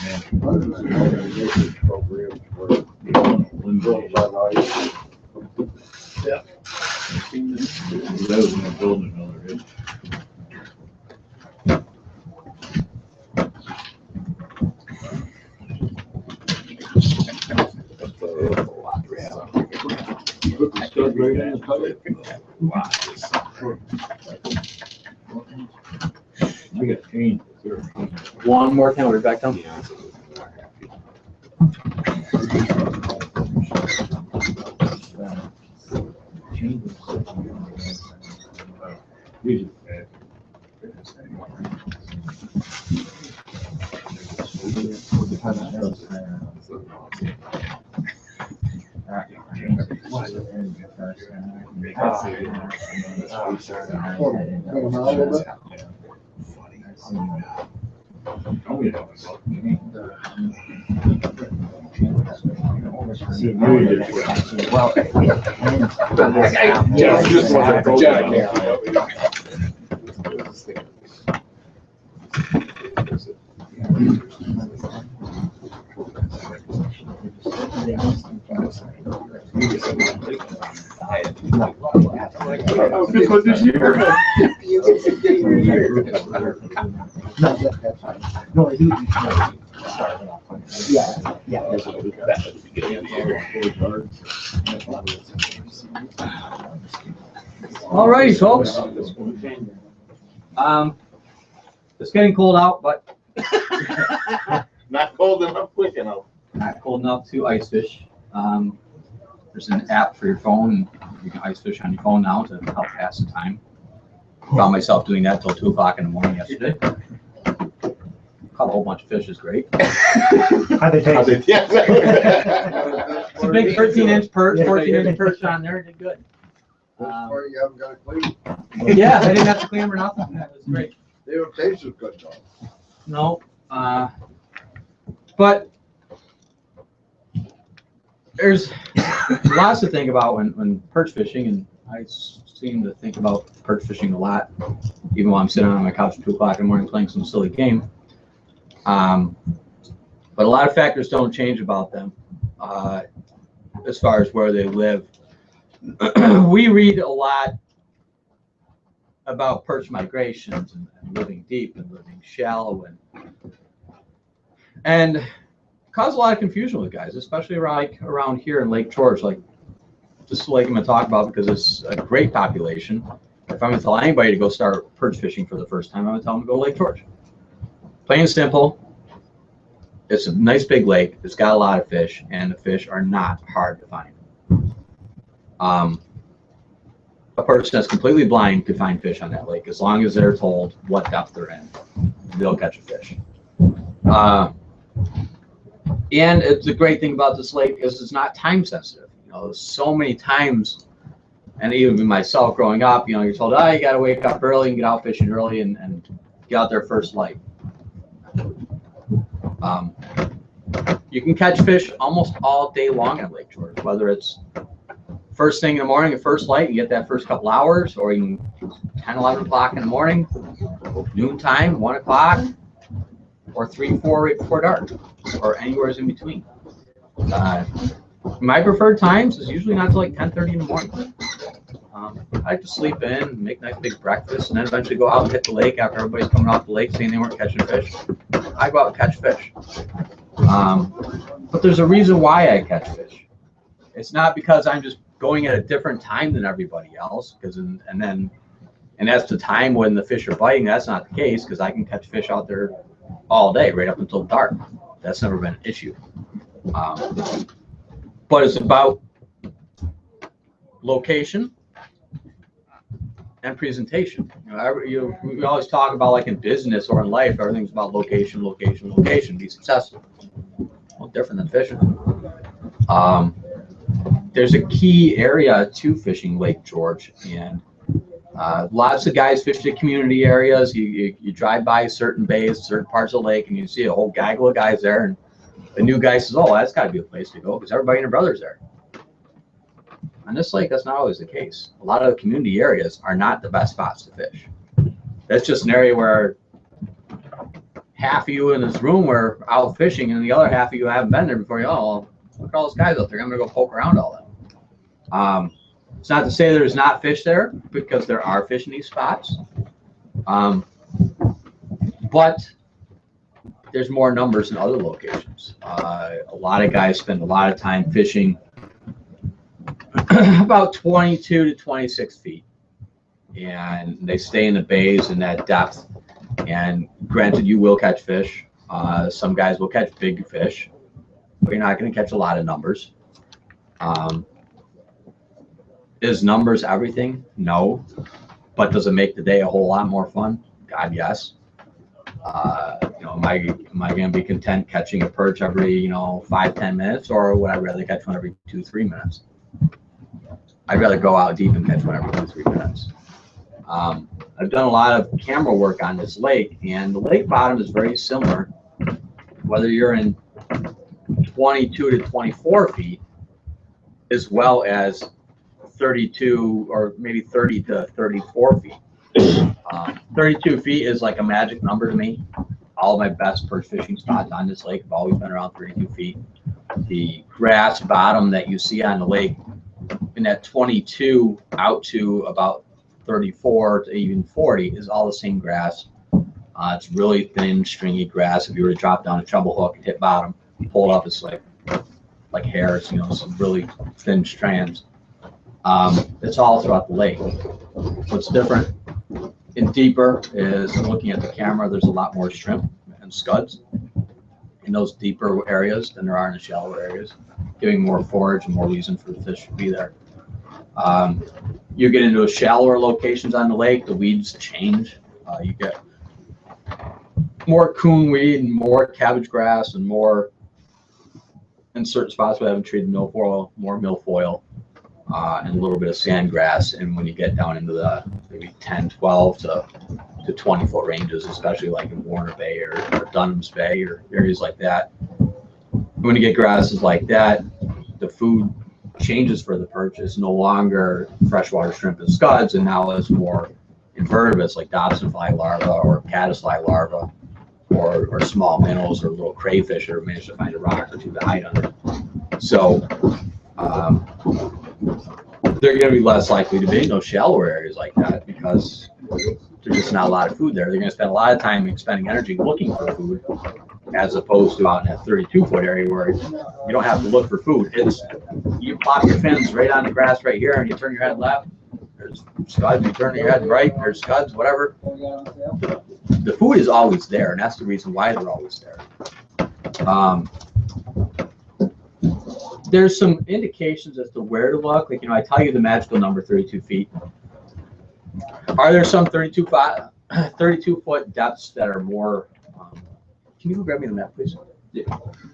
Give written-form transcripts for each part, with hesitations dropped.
Yeah. That was my building another. I got pain. One more time, we're back down. Well, Just wasn't a jack. This one this year. No, I do. Yeah. All righty, folks. It's getting cold out, but Not cold enough, quick enough. not cold enough to ice fish. There's an app for your phone. You can ice fish on your phone now to help pass the time. Found myself doing that till 2 o'clock in the morning yesterday. Caught a whole bunch of fish, is great. How'd they taste? It's a big 13-inch perch, 14-inch perch on there. Did good. You haven't got to clean. Yeah, I didn't have to clean them or nothing. That was great. They don't taste as good though. No, but there's lots to think about when perch fishing, and I seem to think about perch fishing a lot, even while I'm sitting on my couch at 2 o'clock in the morning playing some silly game. But a lot of factors don't change about them as far as where they live. We read a lot about perch migrations and living deep and living shallow and cause a lot of confusion with guys, especially around here in Lake George. Like this lake I'm going to talk about because it's a great population. If I'm going to tell anybody to go start perch fishing for the first time, I'm going to tell them to go to Lake George. Plain and simple. It's a nice big lake. It's got a lot of fish, and the fish are not hard to find. A person that's completely blind could find fish on that lake as long as they're told what depth they're in. They'll catch a fish. And it's the great thing about this lake is it's not time sensitive. You know, so many times, and even myself growing up, you know, you're told, oh, you got to wake up early and get out fishing early and get out there first light. You can catch fish almost all day long at Lake George, whether it's first thing in the morning at first light and get that first couple hours, or you can 10, 11 o'clock in the morning, noontime, 1 o'clock, or 3, 4 right before dark, or anywhere in between. My preferred times is usually not until like 10:30 in the morning. I like to sleep in, make a nice big breakfast, and then eventually go out and hit the lake after everybody's coming off the lake saying they weren't catching fish. I go out and catch fish. But there's a reason why I catch fish. It's not because I'm just going at a different time than everybody else, and that's the time when the fish are biting. That's not the case, because I can catch fish out there all day, right up until dark. That's never been an issue. But it's about location and presentation. We always talk about, like in business or in life, everything's about location, location, location. Be successful. Well, different than fishing. There's a key area to fishing Lake George, and lots of guys fish the community areas. You drive by certain bays, certain parts of the lake, and you see a whole gaggle of guys there, and the new guy says, oh, that's got to be a place to go because everybody and their brother's there. On this lake, that's not always the case. A lot of the community areas are not the best spots to fish. That's just an area where, half of you in this room are out fishing and the other half of you haven't been there before. Well, look at all those guys out there. I'm gonna go poke around all that. It's not to say there's not fish there, because there are fish in these spots. But there's more numbers in other locations. A lot of guys spend a lot of time fishing about 22 to 26 feet. And they stay in the bays in that depth. And granted, you will catch fish. Some guys will catch big fish, but you're not going to catch a lot of numbers. Is numbers everything? No. But does it make the day a whole lot more fun? God, yes. Am I going to be content catching a perch every 5-10 minutes, or would I rather catch one every 2-3 minutes? I'd rather go out deep and catch one every 2-3 minutes. I've done a lot of camera work on this lake, and the lake bottom is very similar, whether you're in 22 to 24 feet, as well as 32 or maybe 30 to 34 feet. 32 feet is like a magic number to me. All of my best perch fishing spots on this lake have always been around 32 feet. The grass bottom that you see on the lake in that 22 out to about 34 to even 40 is all the same grass. It's really thin, stringy grass. If you were to drop down a treble hook and hit bottom, pull it up, it's like hairs, some really thin strands. It's all throughout the lake. What's different and deeper is, looking at the camera, there's a lot more shrimp and scuds in those deeper areas than there are in the shallower areas, giving more forage and more reason for the fish to be there. You get into shallower locations on the lake, the weeds change. You get more coonweed and more cabbage grass and more, in certain spots we haven't treated milfoil, more milfoil, and a little bit of sand grass. And when you get down into the maybe 10, 12 to 20 foot ranges, especially like in Warner Bay or Dunham's Bay or areas like that, when you get grasses like that, the food changes for the perch. It's no longer freshwater shrimp and scuds, and now it's more invertebrates like dobson fly larvae or caddisfly larvae, or small minnows or little crayfish that manage to find a rock or two to hide under. So they're going to be less likely to be in those shallower areas like that, because there's just not a lot of food there. They're going to spend a lot of time expending energy looking for food, as opposed to out in that 32-foot area where you don't have to look for food. It's, you plop your fins right on the grass right here, and you turn your head left, there's scuds. You turn your head right, there's scuds, whatever. The food is always there, and that's the reason why they're always there. There's some indications as to where to look. Like, I tell you the magical number, 32 feet. Are there some 32-foot depths that are more, can you grab me the map, please?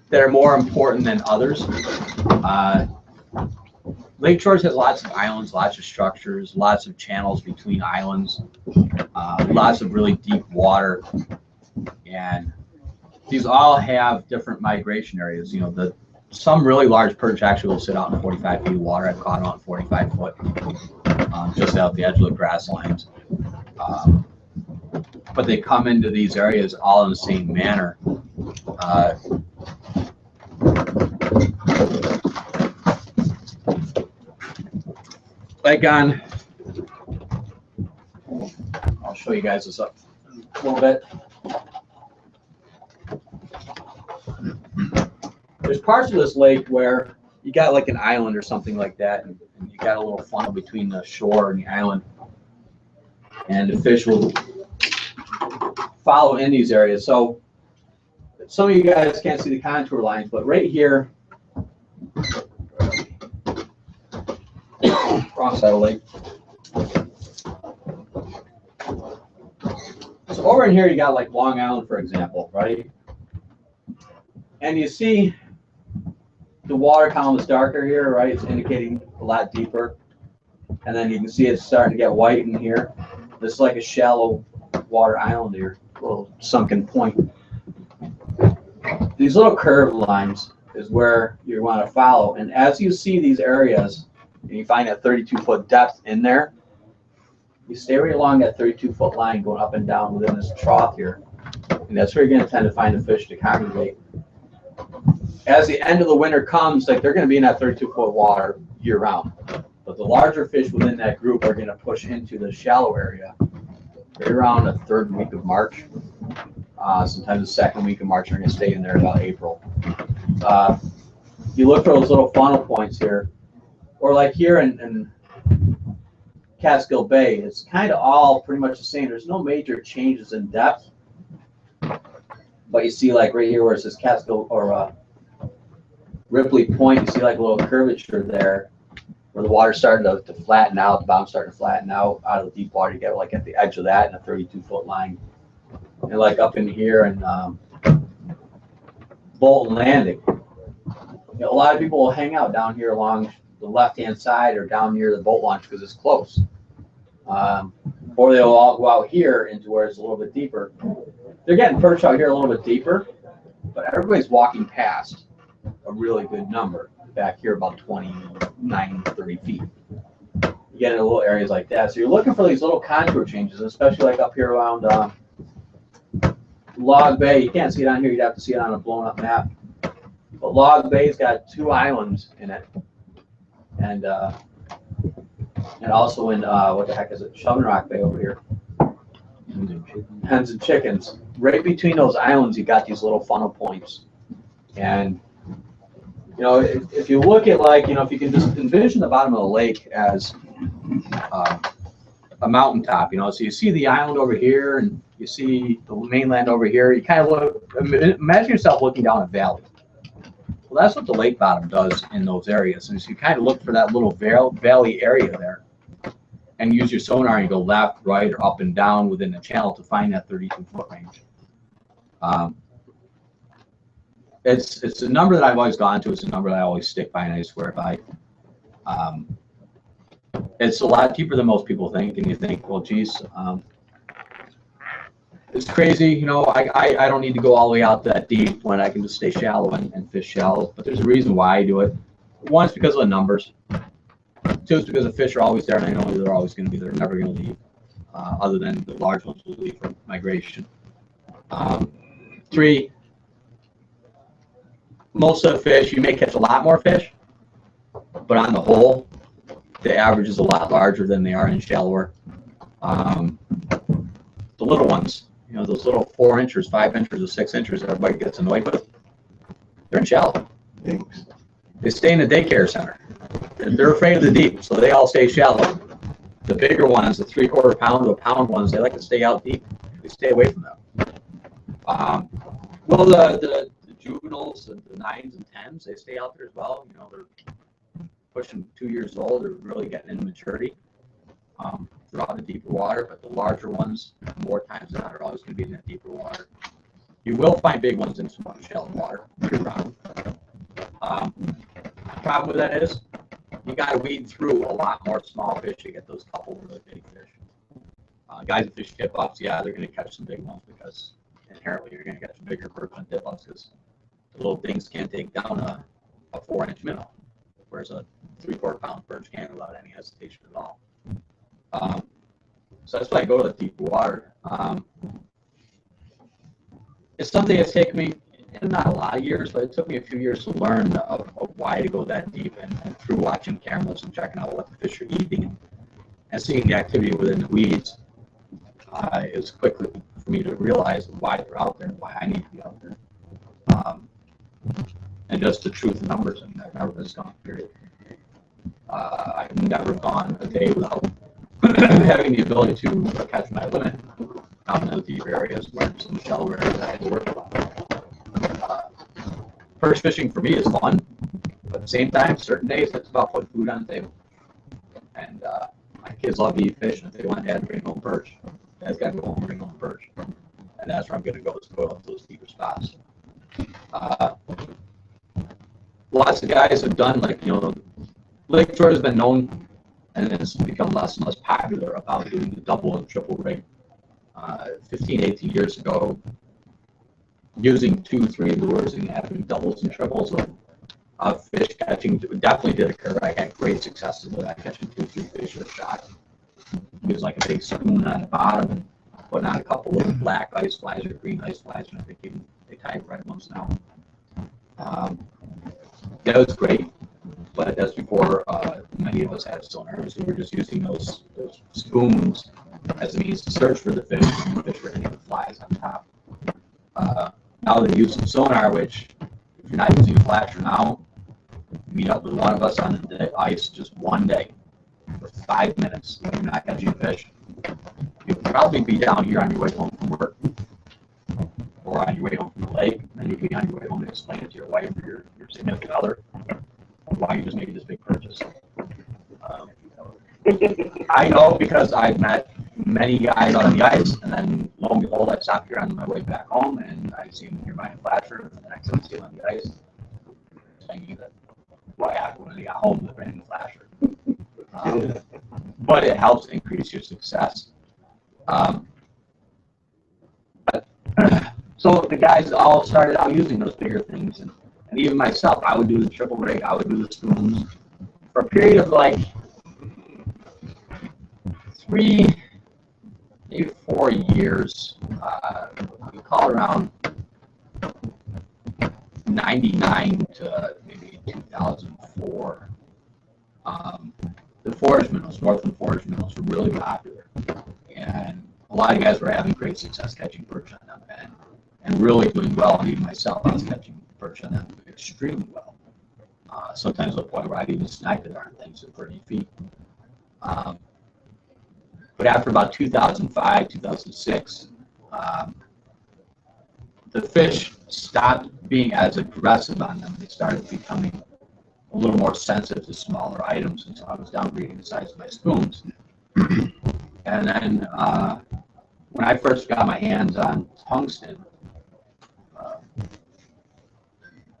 That are more important than others? Lake Shores has lots of islands, lots of structures, lots of channels between islands, lots of really deep water, and these all have different migration areas. Some really large perch actually will sit out in 45 feet of water. I've caught them out 45 foot, just out the edge of the grass lines. But they come into these areas all in the same manner. Like on, I'll show you guys this up a little bit. There's parts of this lake where you got like an island or something like that, and you got a little funnel between the shore and the island, and the fish will follow in these areas. So some of you guys can't see the contour lines, but right here, wrong side of the lake. So over in here, you got like Long Island, for example, right? And you see the water column is darker here, right? It's indicating a lot deeper. And then you can see it's starting to get white in here. This is like a shallow water island here, a little sunken point. These little curved lines is where you want to follow. And as you see these areas, and you find that 32-foot depth in there, you stay right along that 32-foot line going up and down within this trough here. And that's where you're going to tend to find the fish to congregate. As the end of the winter comes, like they're going to be in that 32-foot water year round. But the larger fish within that group are going to push into the shallow area right around the third week of March. Sometimes the second week of March, they're going to stay in there about April. You look for those little funnel points here, or like here in Catskill Bay, it's kind of all pretty much the same. There's no major changes in depth. But you see like right here where it says Catskill or Ripley Point, you see like a little curvature there where the water's starting to flatten out, the bottom's starting to flatten out of the deep water. You get like at the edge of that in a 32-foot line. And like up in here and Bolton Landing. You know, a lot of people will hang out down here along the left-hand side or down near the boat launch because it's close. Or they'll all go out here into where it's a little bit deeper. They're getting perch out here a little bit deeper, but everybody's walking past a really good number back here about 29, 30 feet. You get into little areas like that. So you're looking for these little contour changes, especially like up here around Log Bay. You can't see it on here. You'd have to see it on a blown up map. But Log Bay's got 2 islands in it. And also in, what the heck is it? Shoving Rock Bay over here. Hens and chickens. Right between those islands, you got these little funnel points. And, you know, if you look at like, you know, if you can just envision the bottom of the lake as a mountaintop, you know, so you see the island over here and you see the mainland over here. You kind of look, imagine yourself looking down a valley. Well, that's what the lake bottom does in those areas. And so you kind of look for that little valley area there and use your sonar and go left, right, or up and down within the channel to find that 32-foot range. It's a number that I've always gone to. It's a number that I always stick by and I swear by. It's a lot deeper than most people think, and you think, well, geez, it's crazy. You know, I don't need to go all the way out that deep when I can just stay shallow and fish shallow. But there's a reason why I do it. One, it's because of the numbers. 2, it's because the fish are always there, and I know they're always going to be there. They're never going to leave, other than the large ones will leave for migration. 3, most of the fish, you may catch a lot more fish, but on the whole, the average is a lot larger than they are in shallower. The little ones, you know, those little 4 inchers, 5 inchers, or 6 inchers that everybody gets annoyed with, they're in shallow. They stay in the daycare center. They're afraid of the deep, so they all stay shallow. The bigger ones, the 3/4 pound to a pound ones, they like to stay out deep. They stay away from them. Well, the juveniles, the 9s and 10s, they stay out there as well. You know, they're pushing 2 years old. They're really getting into maturity throughout the deeper water. But the larger ones, more times than not, are always going to be in that deeper water. You will find big ones in some shallow water year-round. Problem with that is you got to weed through a lot more small fish to get those couple really big fish. Guys that fish tip-offs, yeah, they're going to catch some big ones because inherently you're going to catch bigger perch on tip-offs because the little things can't take down a 4-inch minnow, whereas a 3/4 pound perch can't without any hesitation at all. So that's why I go to the deeper water. It's something that's taken me not a lot of years, but it took me a few years to learn of why to go that deep, and through watching cameras and checking out what the fish are eating and seeing the activity within the weeds, it was quickly for me to realize why they're out there and why I need to be out there. And just the truth of numbers, and I've never been gone, period. I've never gone a day without having the ability to catch my limit out in those deep areas where some shallow areas I had to work on. Perch fishing for me is fun, but at the same time, certain days it's about putting food on the table. And my kids love to eat fish, and if they want dad to bring home perch, dad's got to go home and bring home perch. And that's where I'm going to go, is go up those deeper spots. Lots of guys have done, like, you know, Lake Shore has been known, and it's become less and less popular about doing the double and triple rig. 15, 18 years ago, using 2, 3 lures and having doubles and triples of fish catching definitely did occur. I had great successes with that, catching 2, 3 fish a shot. It was like a big spoon on the bottom and putting on a couple of black ice flies or green ice flies, and I think even they tie red ones now. That was great, but that's before many of us had sonars. We were just using those spoons as a means to search for the fish, and the fish were hitting the flies on top. Now they're using sonar, which if you're not using a flasher now, meet up with one of us on the ice just one day for 5 minutes. You're not catching fish. You'll probably be down here on your way home from work, or on your way home from the lake, and you'll be on your way home to explain it to your wife or your significant other why you just made this big purchase. I know because I've met many guys on the ice, and then lo and behold, I stopped here on my way back home, and I see them here buying a flasher, and I couldn't see them on the ice, thinking that why happened when they got home, they bring the flasher. But it helps increase your success. So the guys all started out using those bigger things, and even myself, I would do the triple rig, I would do the spoons for a period of like 3, maybe 4 years. We call around 99 to maybe 2004. The forage minnows, northern forage minnows, were really popular, and a lot of guys were having great success catching perch on them, and really doing well. And even myself, I was catching perch on them extremely well. Sometimes to the point where I'd even snag the darn things at 30 feet. But after about 2005, 2006, the fish stopped being as aggressive on them. They started becoming a little more sensitive to smaller items, and so I was downgrading the size of my spoons. And then when I first got my hands on tungsten,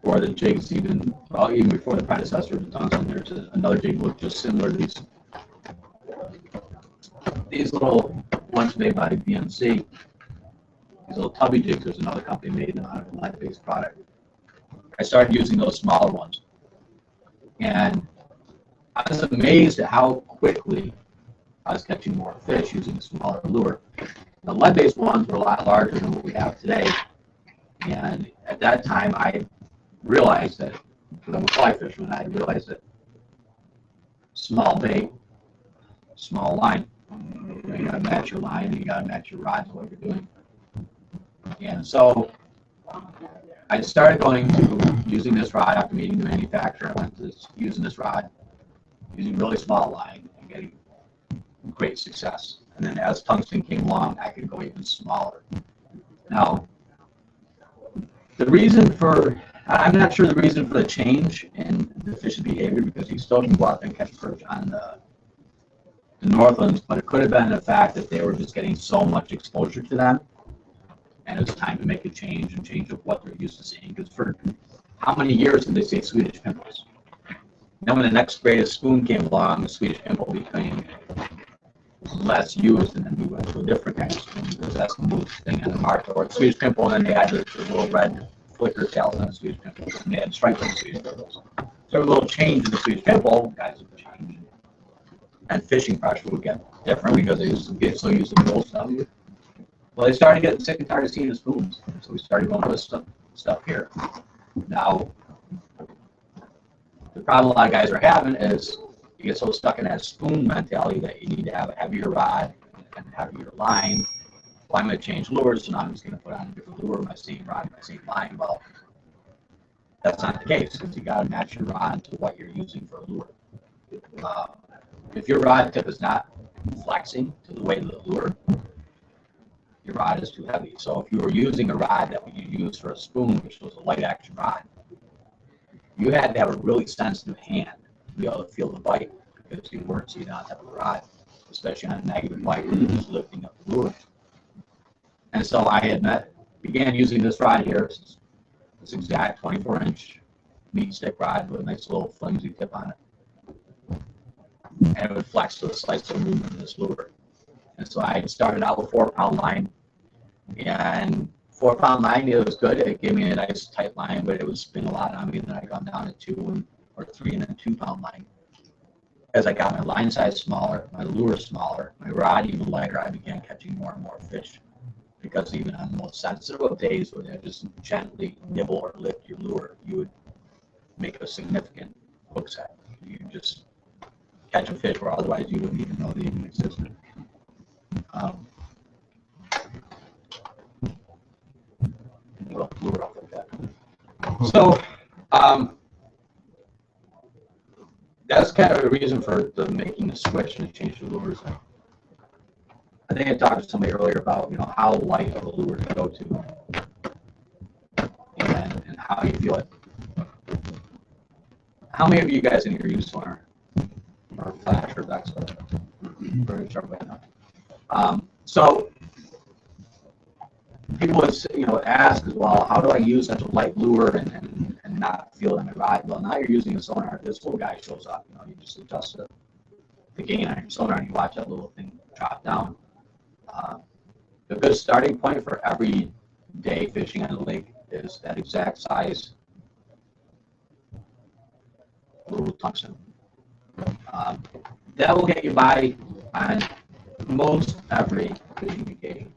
or the jigs, even before the predecessor of tungsten, there's another jig looked just similar to these little ones made by BMC. These little tubby jigs, there's another company made them out of a lead-based product. I started using those smaller ones, and I was amazed at how quickly I was catching more fish using a smaller lure. The lead-based ones were a lot larger than what we have today, and at that time I realized that, because I'm a fly fisherman, I realized that small bait, small line. You gotta match your line, and you gotta match your rod to what you're doing. And so I started going to using this rod after meeting the manufacturer. I went to using this rod, using really small line, and getting great success. And then as tungsten came along, I could go even smaller. Now, the reason for, I'm not sure the reason for the change in the fish's behavior, because you still can go out and catch perch on the Northlands, but it could have been the fact that they were just getting so much exposure to them, and it was time to make a change and change of what they're used to seeing. Because for how many years did they say Swedish pimples? Then when the next greatest spoon came along, the Swedish pimple became less used, and then we went to a different kind of spoon. That's the new thing on the market, or Swedish pimple, and then they had the little red flicker tails on the Swedish pimple, and they had stripes on the Swedish pimples. So a little change in the Swedish pimple, guys would change, and fishing pressure would get different because they used to get so used to the old stuff. Well, they started getting sick and tired of seeing the spoons, so we started going with stuff here. Now, the problem a lot of guys are having is you get so stuck in that spoon mentality that you need to have a heavier rod and heavier line. Well, I'm going to change lures, so now I'm just going to put on a different lure, my same rod, my same line. Well, that's not the case, because you got to match your rod to what you're using for a lure. If your rod tip is not flexing to the weight of the lure, your rod is too heavy. So if you were using a rod that you use for a spoon, which was a light action rod, you had to have a really sensitive hand to be able to feel the bite, because you weren't seeing on top of the rod, especially on a negative bite where you're just lifting up the lure. And so I began using this rod here, this exact 24-inch meat stick rod with a nice little flimsy tip on it. And it would flex to a slice of movement in this lure. And so I started out with 4-pound line, and 4-pound line, it was good. It gave me a nice tight line, but it would spin a lot on me. And then I got down to 2 or 3 and then 2-pound line. as I got my line size smaller, my lure smaller, my rod even lighter, I began catching more and more fish. Because even on the most sensitive of days where they just gently nibble or lift your lure, you would make a significant hook set. You just catch a fish where otherwise you wouldn't even know they even existed. Lure off like that. So that's kind of the reason for the making the switch and change the lures. I think I talked to somebody earlier about, you know, how light of a lure to go to and how you feel it. How many of you guys in here use sonar or flash or expo? Very sharp right now. So people would, you know, ask as well, how do I use such a light lure and not feel it on my rod? Well, now you're using a sonar. This little guy shows up. You know, you just adjust the gain on your sonar and you watch that little thing drop down. A good starting point for every day fishing on the lake is that exact size little tungsten. That will get you by on most every fishing occasion.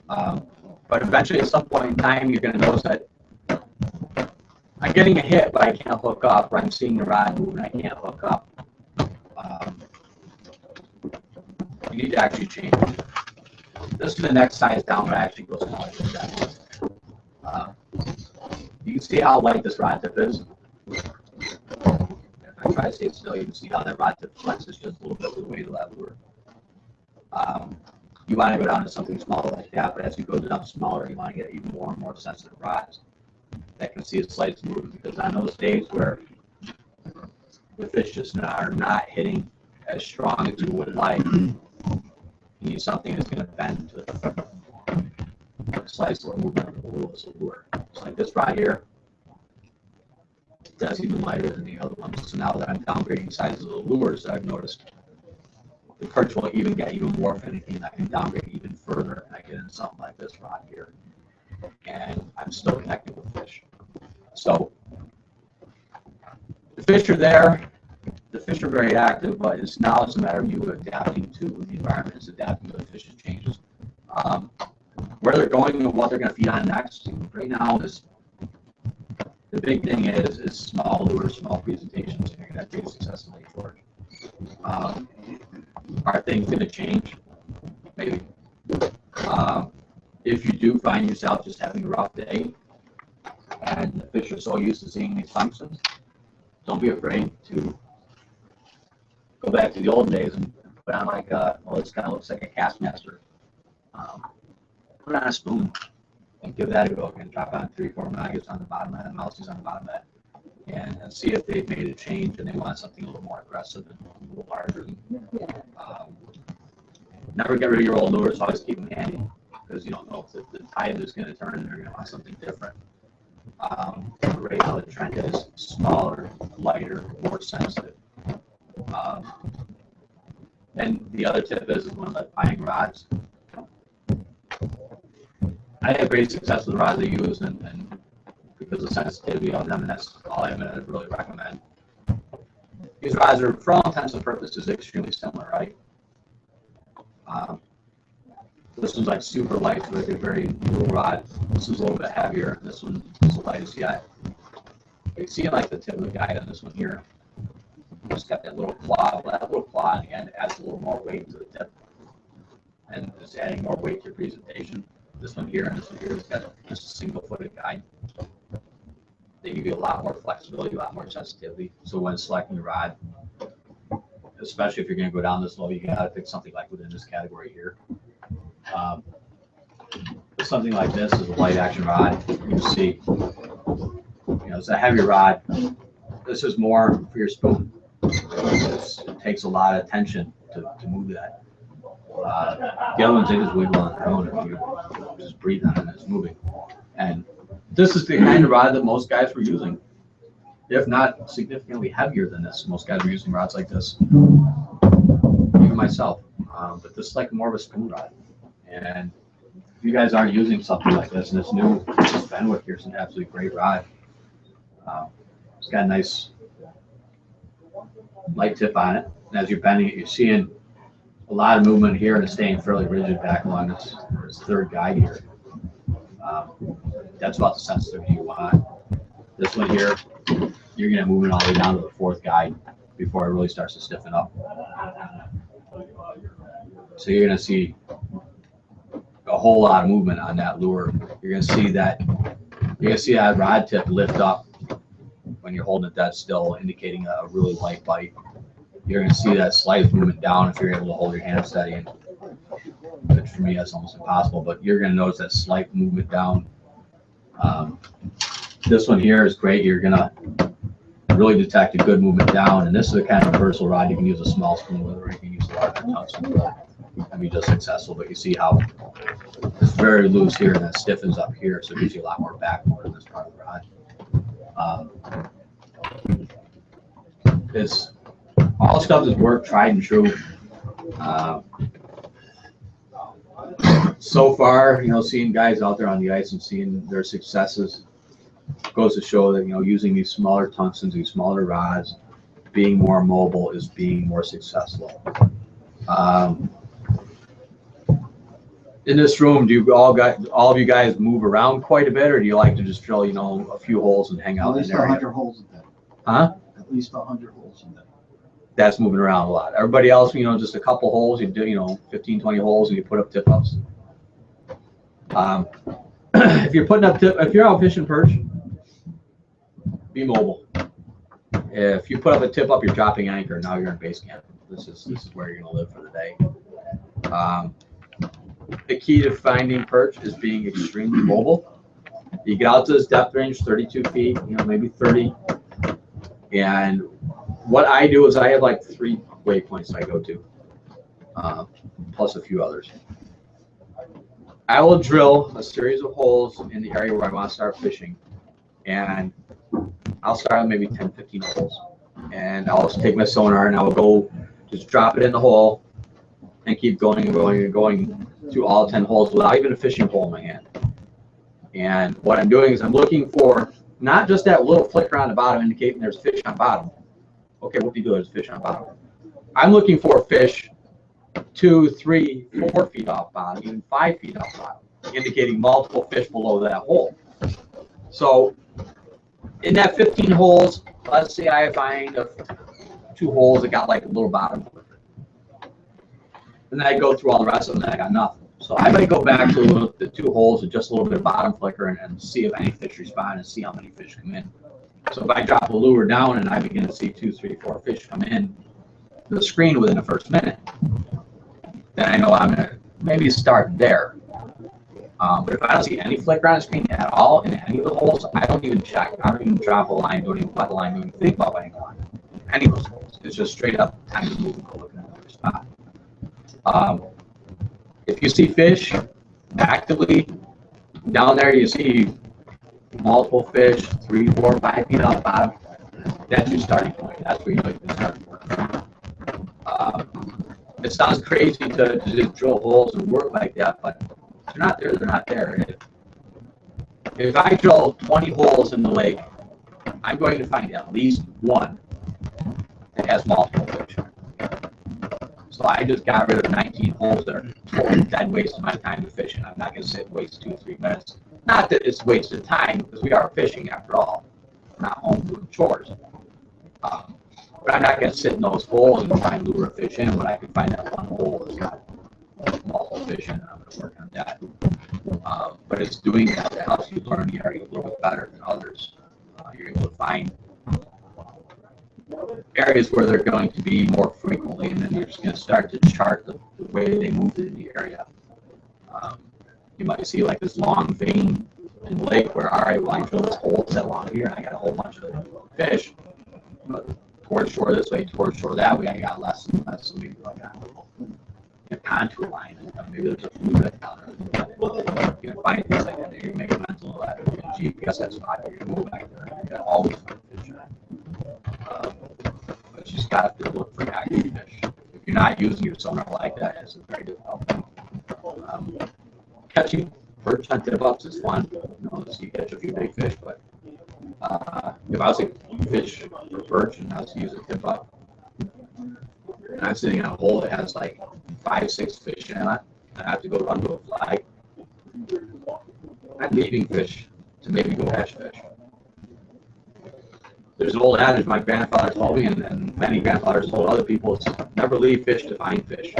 But eventually, at some point in time, you're going to notice that I'm getting a hit, but I can't hook up, or I'm seeing the rod move and I can't hook up. You need to actually change. This is the next size down, but I actually go smaller than that. You can see how light this rod tip is. If I try to stay still, you can see how that rod tip flexes just a little bit with the weight of that lure. You want to go down to something smaller like that, but as you go down smaller, you want to get even more and more sensitive rods that can see the slightest movement. Because on those days where the fish just are not hitting as strong as you would like, you need something that's going to bend to the slice or movement of the lure. So like this rod here, that's even lighter than the other ones. So now that I'm downgrading sizes of the lures, I've noticed the perch will even get even more finicky, and I can downgrade even further, and I get into something like this rod here, and I'm still connecting with fish. So the fish are there. The fish are very active, but it's now a matter of you adapting to the environment, it's adapting to the fish's changes. Where they're going and what they're going to feed on next, right now is the big thing is small lures, small presentations, and you're going to have great success in Lake George. Are things going to change? Maybe. If you do find yourself just having a rough day and the fish are so used to seeing these functions, don't be afraid to go back to the old days and put on like this kind of looks like a cast master. Put on a spoon and give that a go and drop on 3-4 maggots on the bottom of that, mousies on the bottom of that, and see if they've made a change and they want something a little more aggressive and a little larger. Never get rid of your old lures, always keep them handy because you don't know if the tide is going to turn and they're going to want something different. Right now the trend is smaller, lighter, more sensitive. And the other tip is one of the buying rods. I have great success with the rods I use, and because of the sensitivity of them, and that's all I'm going to really recommend. These rods are, for all intents and purposes, extremely similar, right? This one's like super light, so it's a very little rod. This is a little bit heavier, and this one is the lightest yet. You can see like the tip of the guide on this one here. It's got that little claw. Well, that little claw again adds a little more weight to the tip, and just adding more weight to your presentation. This one here and this one here has got just a single-footed guide. They give you a lot more flexibility, a lot more sensitivity. So when selecting the rod, especially if you're going to go down this low, you got to pick something like within this category here. Something like this is a light action rod. You can see, it's a heavy rod. This is more for your spoon. It takes a lot of tension to move that. The other ones, they just wiggle on their own, and you just breathe on it and it's moving. And this is the kind of rod that most guys were using, if not significantly heavier than this. Most guys were using rods like this, even myself. But this is like more of a spoon rod. And if you guys aren't using something like this, and it's new, this Fenwick here is an absolutely great rod. It's got a nice light tip on it. And as you're bending it, you're seeing a lot of movement here and it's staying fairly rigid back along this third guide here. That's about the sensitivity you want. This one here, you're gonna move it all the way down to the fourth guide before it really starts to stiffen up. So you're gonna see a whole lot of movement on that lure. You're gonna see that rod tip lift up when you're holding it that still, indicating a really light bite. You're gonna see that slight movement down if you're able to hold your hand steady, and which for me that's almost impossible, but you're gonna notice that slight movement down. This one here is great. You're gonna really detect a good movement down, and this is a kind of versatile rod. You can use a small spoon with it, or you can use a larger tungsten and be just successful. But you see how it's very loose here and that stiffens up here, so it gives you a lot more backbone in this part of the rod. It's all stuff that's worked, tried and true. So far, seeing guys out there on the ice and seeing their successes goes to show that, using these smaller tungstens, these smaller rods, being more mobile is being more successful. In this room, do all of you guys move around quite a bit, or do you like to just drill, a few holes and hang out in there? At least 100 holes in that. Huh? At least 100 holes in that. That's moving around a lot. Everybody else, just a couple holes, you do, 15, 20 holes, and you put up tip ups. If you're out fishing perch, be mobile. If you put up a tip up, you're dropping anchor. Now you're in base camp. This is where you're going to live for the day. The key to finding perch is being extremely mobile. You get out to this depth range, 32 feet, maybe 30. And what I do is I have like 3 waypoints I go to, plus a few others. I will drill a series of holes in the area where I want to start fishing, and I'll start with maybe 10, 15 holes. And I'll just take my sonar and I will go just drop it in the hole and keep going and going and going through all 10 holes without even a fishing pole in my hand. And what I'm doing is I'm looking for not just that little flicker on the bottom indicating there's a fish on bottom. Okay, whoop-de-doo, there's a fish on bottom. I'm looking for a fish 2, 3, 4 feet off bottom, even 5 feet off bottom, indicating multiple fish below that hole. So in that 15 holes, let's say I find 2 holes that got like a little bottom. And then I go through all the rest of them and I got nothing. So I might go back to the 2 holes with just a little bit of bottom flicker and see if any fish respond and see how many fish come in. So if I drop the lure down and I begin to see 2, 3, 4 fish come in the screen within the first minute, then I know I'm going to maybe start there. But if I don't see any flicker on the screen at all in any of the holes, I don't even check. I don't even drop a line, don't even let the line, don't even think about letting the line. Any of those holes. It's just straight up time to move and go looking at another spot. If you see fish actively down there, you see multiple fish, 3, 4, 5 feet off bottom, that's your starting point. That's where you know you can start working. It sounds crazy to just drill holes and work like that, but if they're not there, they're not there. If I drill 20 holes in the lake, I'm going to find at least one that has multiple fish. So I just got rid of 19 holes that are totally dead waste of my time to fish, and I'm not going to sit and waste 2 or 3 minutes. Not that it's wasted time, because we are fishing after all. We're not home doing chores. But I'm not going to sit in those holes and try and lure a fish in when I can find that one hole that's got multiple fish in, and I'm going to work on that. But it's doing that that helps you learn the area a little bit better than others. You're able to find areas where they're going to be more frequently, and then you're just going to start to chart the way they move in the area. You might see like this long vein in the lake where, all right, well, I drill this hole set along here, and I got a whole bunch of fish. But towards shore this way, towards shore that way, I got less and less. So maybe like a contour line, and maybe there's a food right down there. You can find things like that. You can make a mental GPS that spot. You're going to move back there. You got always find fish. But you just got to look for active fish. If you're not using your sonar like that, it's a very difficult thing. Catching perch on tip ups is fun. So you catch a few big fish, but if I was to fish for perch and I was to use a tip up, and I'm sitting on a hole that has like 5, 6 fish in it, and I have to go run to a flag, I'm leaving fish to maybe go catch fish. There's an old adage my grandfather told me, and many grandfathers told other people, it's never leave fish to find fish.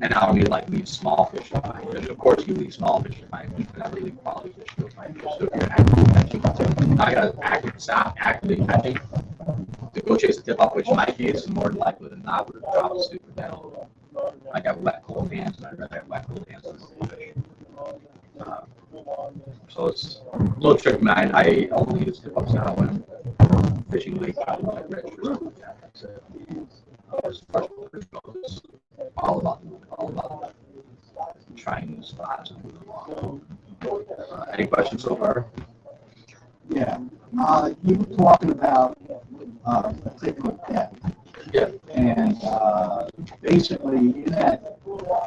And I don't mean like leave small fish to find fish. Of course you leave small fish to find fish, but never leave quality fish to find fish. So if you're actively catching, I gotta stop actively catching to go chase a tip up, which in my case is more likely than not would have dropped a stupid bellow. I got wet cold hands, and I'd rather have wet cold hands than cold fish. So it's a little trick of mine. I only use tip ups now when fishing lake trout like rich or something like that. That's it. As far as fish goes, all about trying new spots and moving along. Any questions so far? Yeah. You were talking about a particular depth. Yeah. And basically, in that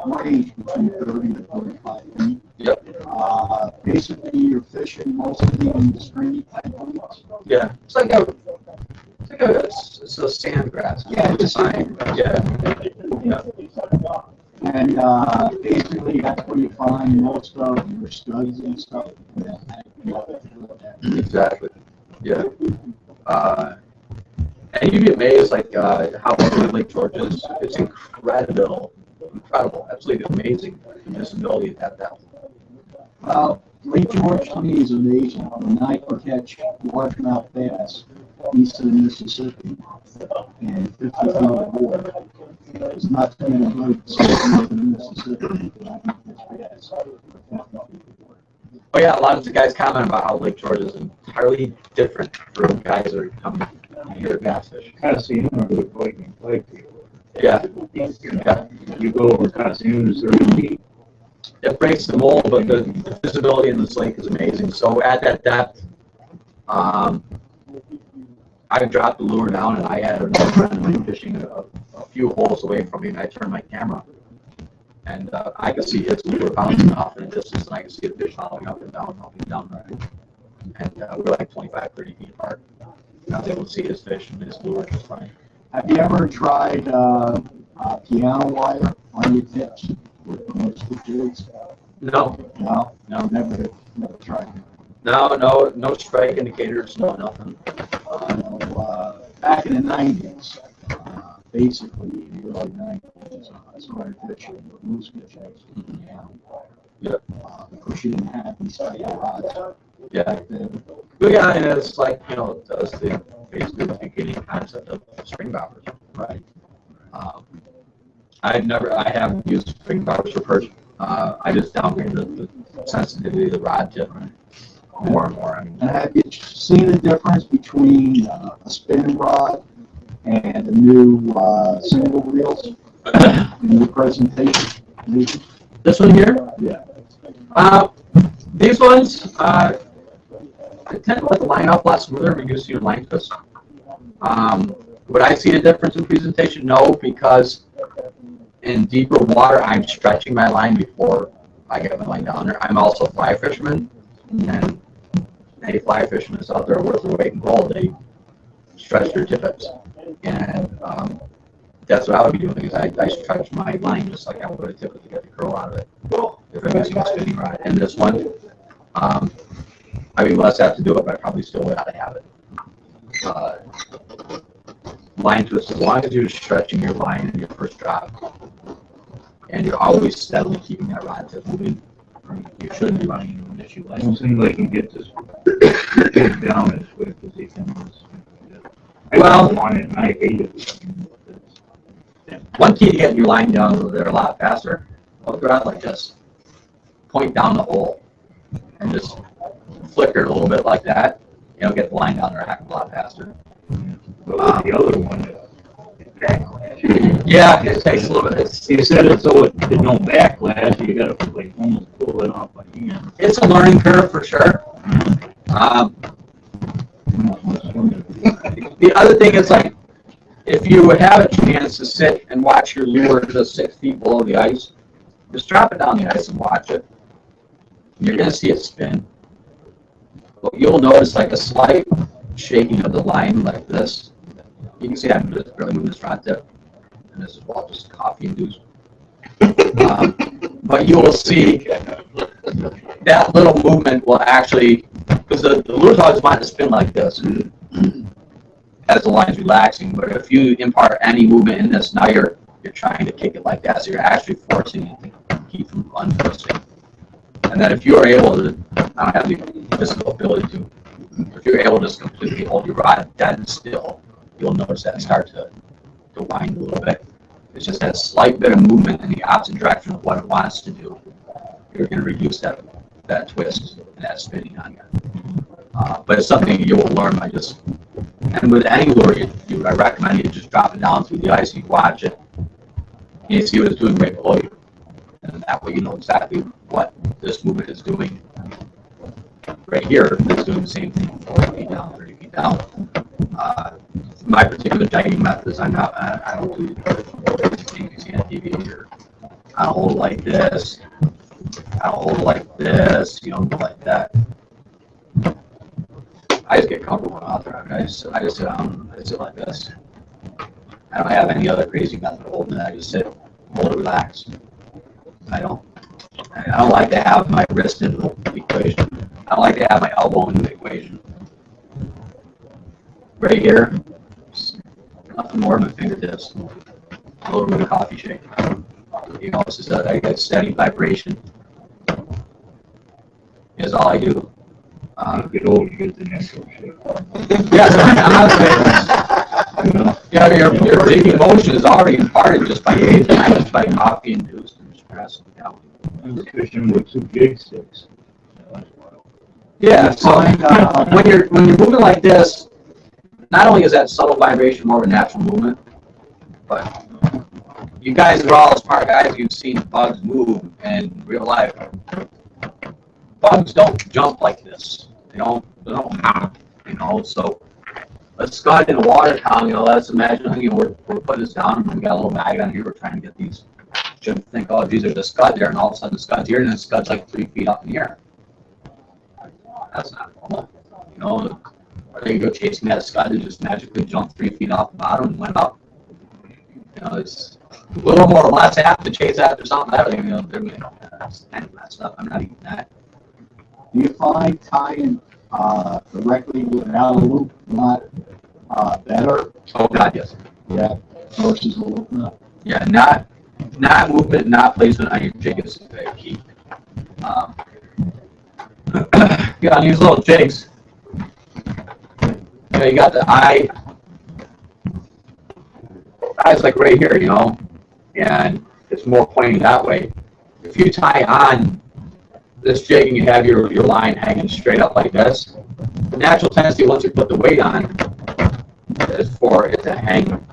range between 30 to 45 feet, Yep. basically you're fishing mostly in stringy type weeds. Yeah. It's a sand grass. Yeah, it's fine. Yeah. Yeah. And basically that's where you find most of your studs and stuff. Exactly. Yeah. And you'd be amazed like how big Lake George is. It's incredible, absolutely amazing visibility at that depth. Well, Lake George to me is amazing. When I can catch largemouth bass east of the Mississippi and 50 feet of water, it's not too many boats in the Mississippi that I can catch bass for 50 feet of water. Oh yeah, a lot of the guys comment about how Lake George is entirely different for guys that are coming here to bass fish. Cassioon or Viking Lake. Yeah. You go over Cassioon is 30 feet. It breaks the mold, but the visibility in this lake is amazing. So at that depth, I dropped the lure down, and I had another friend of mine fishing a few holes away from me, and I turned my camera, and I could see his lure bouncing off in the distance, and I could see the fish following up and down, right? And we were like 25, 30 feet apart. And I was able to see his fish and his lure just fine. Have you ever tried piano wire on your tips with most of the jigs? No, Never tried it. no strike indicators, no nothing. Back in the 90s, basically in the early 90s, I started fishing with moose fishing. Yep. Of course, you didn't have these type of rods. Yeah. Back then. But yeah, and it's like, does basically the beginning concept of string bobbers, right? I haven't used string bobbers for perch. I just downgraded the sensitivity of the rod tip more and more. And have you seen the difference between a spinning rod and the new single reels in your presentation? This one here? Yeah. These ones, I tend to let the line off a lot smoother when you see your line twist. Would I see a difference in presentation? No, because in deeper water, I'm stretching my line before I get my line down there. I'm also a fly fisherman, and any fly fishermen out there worth their weight in gold, they stretch their tippets. And that's what I would be doing, is I stretch my line just like I would a tippet to get the curl out of it if I'm using a spinning rod. And this one, I mean, less have to do it, but I probably still would have to have it. Line twist, as long as you're stretching your line in your first drop, and you're always steadily keeping that rod tip moving, you shouldn't be running into an issue like It don't seem like he gets this down as quick as he can. Well, I want it, and I hate it. one key to getting your line down there a lot faster, look around like this, point down the hole, and just flicker it a little bit like that. Get the line down there a heck of a lot faster. But with the other one, Yeah, it takes a little bit. you said it so it did no backlash, you gotta like almost pull it off by hand. It's a learning curve for sure. The other thing is, like, if you would have a chance to sit and watch your lure just 6 feet below the ice, just drop it down the ice and watch it. You're going to see it spin. But you'll notice like a slight shaking of the line like this. You can see I'm just barely moving this rod tip, and this is all just coffee induced. But you will see that little movement will actually, because the lure always want to spin like this as the line's relaxing. But if you impart any movement in this, now you're trying to kick it like that, so you're actually forcing it to keep from untwisting. And then if you are able to, I don't have the physical ability to, if you're able to just completely hold your rod dead still, you'll notice that start to wind a little bit. It's just that slight bit of movement in the opposite direction of what it wants to do. You're going to reduce that twist and that spinning on you. But it's something you will learn by just, and with any lure, I recommend you just drop it down through the ice, you watch it, and you see what it's doing right below you. And that way you know exactly what this movement is doing. Right here, it's doing the same thing, 40 feet down, 30 feet down. My particular diving methods, I don't do things you see on TV here. I don't hold it like this. I don't hold it like this. You don't go like that. I just get comfortable out there. I just sit down. I sit like this. I don't have any other crazy method of holding it. I just sit, hold it, relax. I don't like to have my wrist in the equation. I don't like to have my elbow in the equation. Right here, nothing more than my fingertips. A little bit of coffee shake. You know, it's just a steady vibration. Is all I do. Get old, you get the natural shape. Yes, your digging motion is already imparted just by age, not just by coffee induced and stress. I'm fishing with 2 jig sticks. Yeah, so when you're moving like this, not only is that subtle vibration more of a natural movement, but you guys are all smart guys. You've seen bugs move in real life. Bugs don't jump like this. They don't hop. You know, so let's scud in a water town. You know, let's imagine we're putting this down. We got a little maggot on here. We're trying to get these. Shouldn't think, oh, geez, there's a scud there, and all of a sudden the scud's here, and the scud's like 3 feet up in the air. That's not normal. You know, or they go chasing that scud and just magically jump 3 feet off the bottom and went up. You know, it's a little more or less apt to chase after something better. You know, that's kind of that stuff. I'm not eating that. Do you find tying directly with an out of the loop not better? Oh God, yes. Yeah, versus a loop nut. Yeah, not movement, not placement on your jig is the key. Yeah, on these little jigs, you know, you got the eye's like right here, you know, and it's more pointing that way. If you tie on this jig and you have your line hanging straight up like this, the natural tendency once you put the weight on is for it to hang in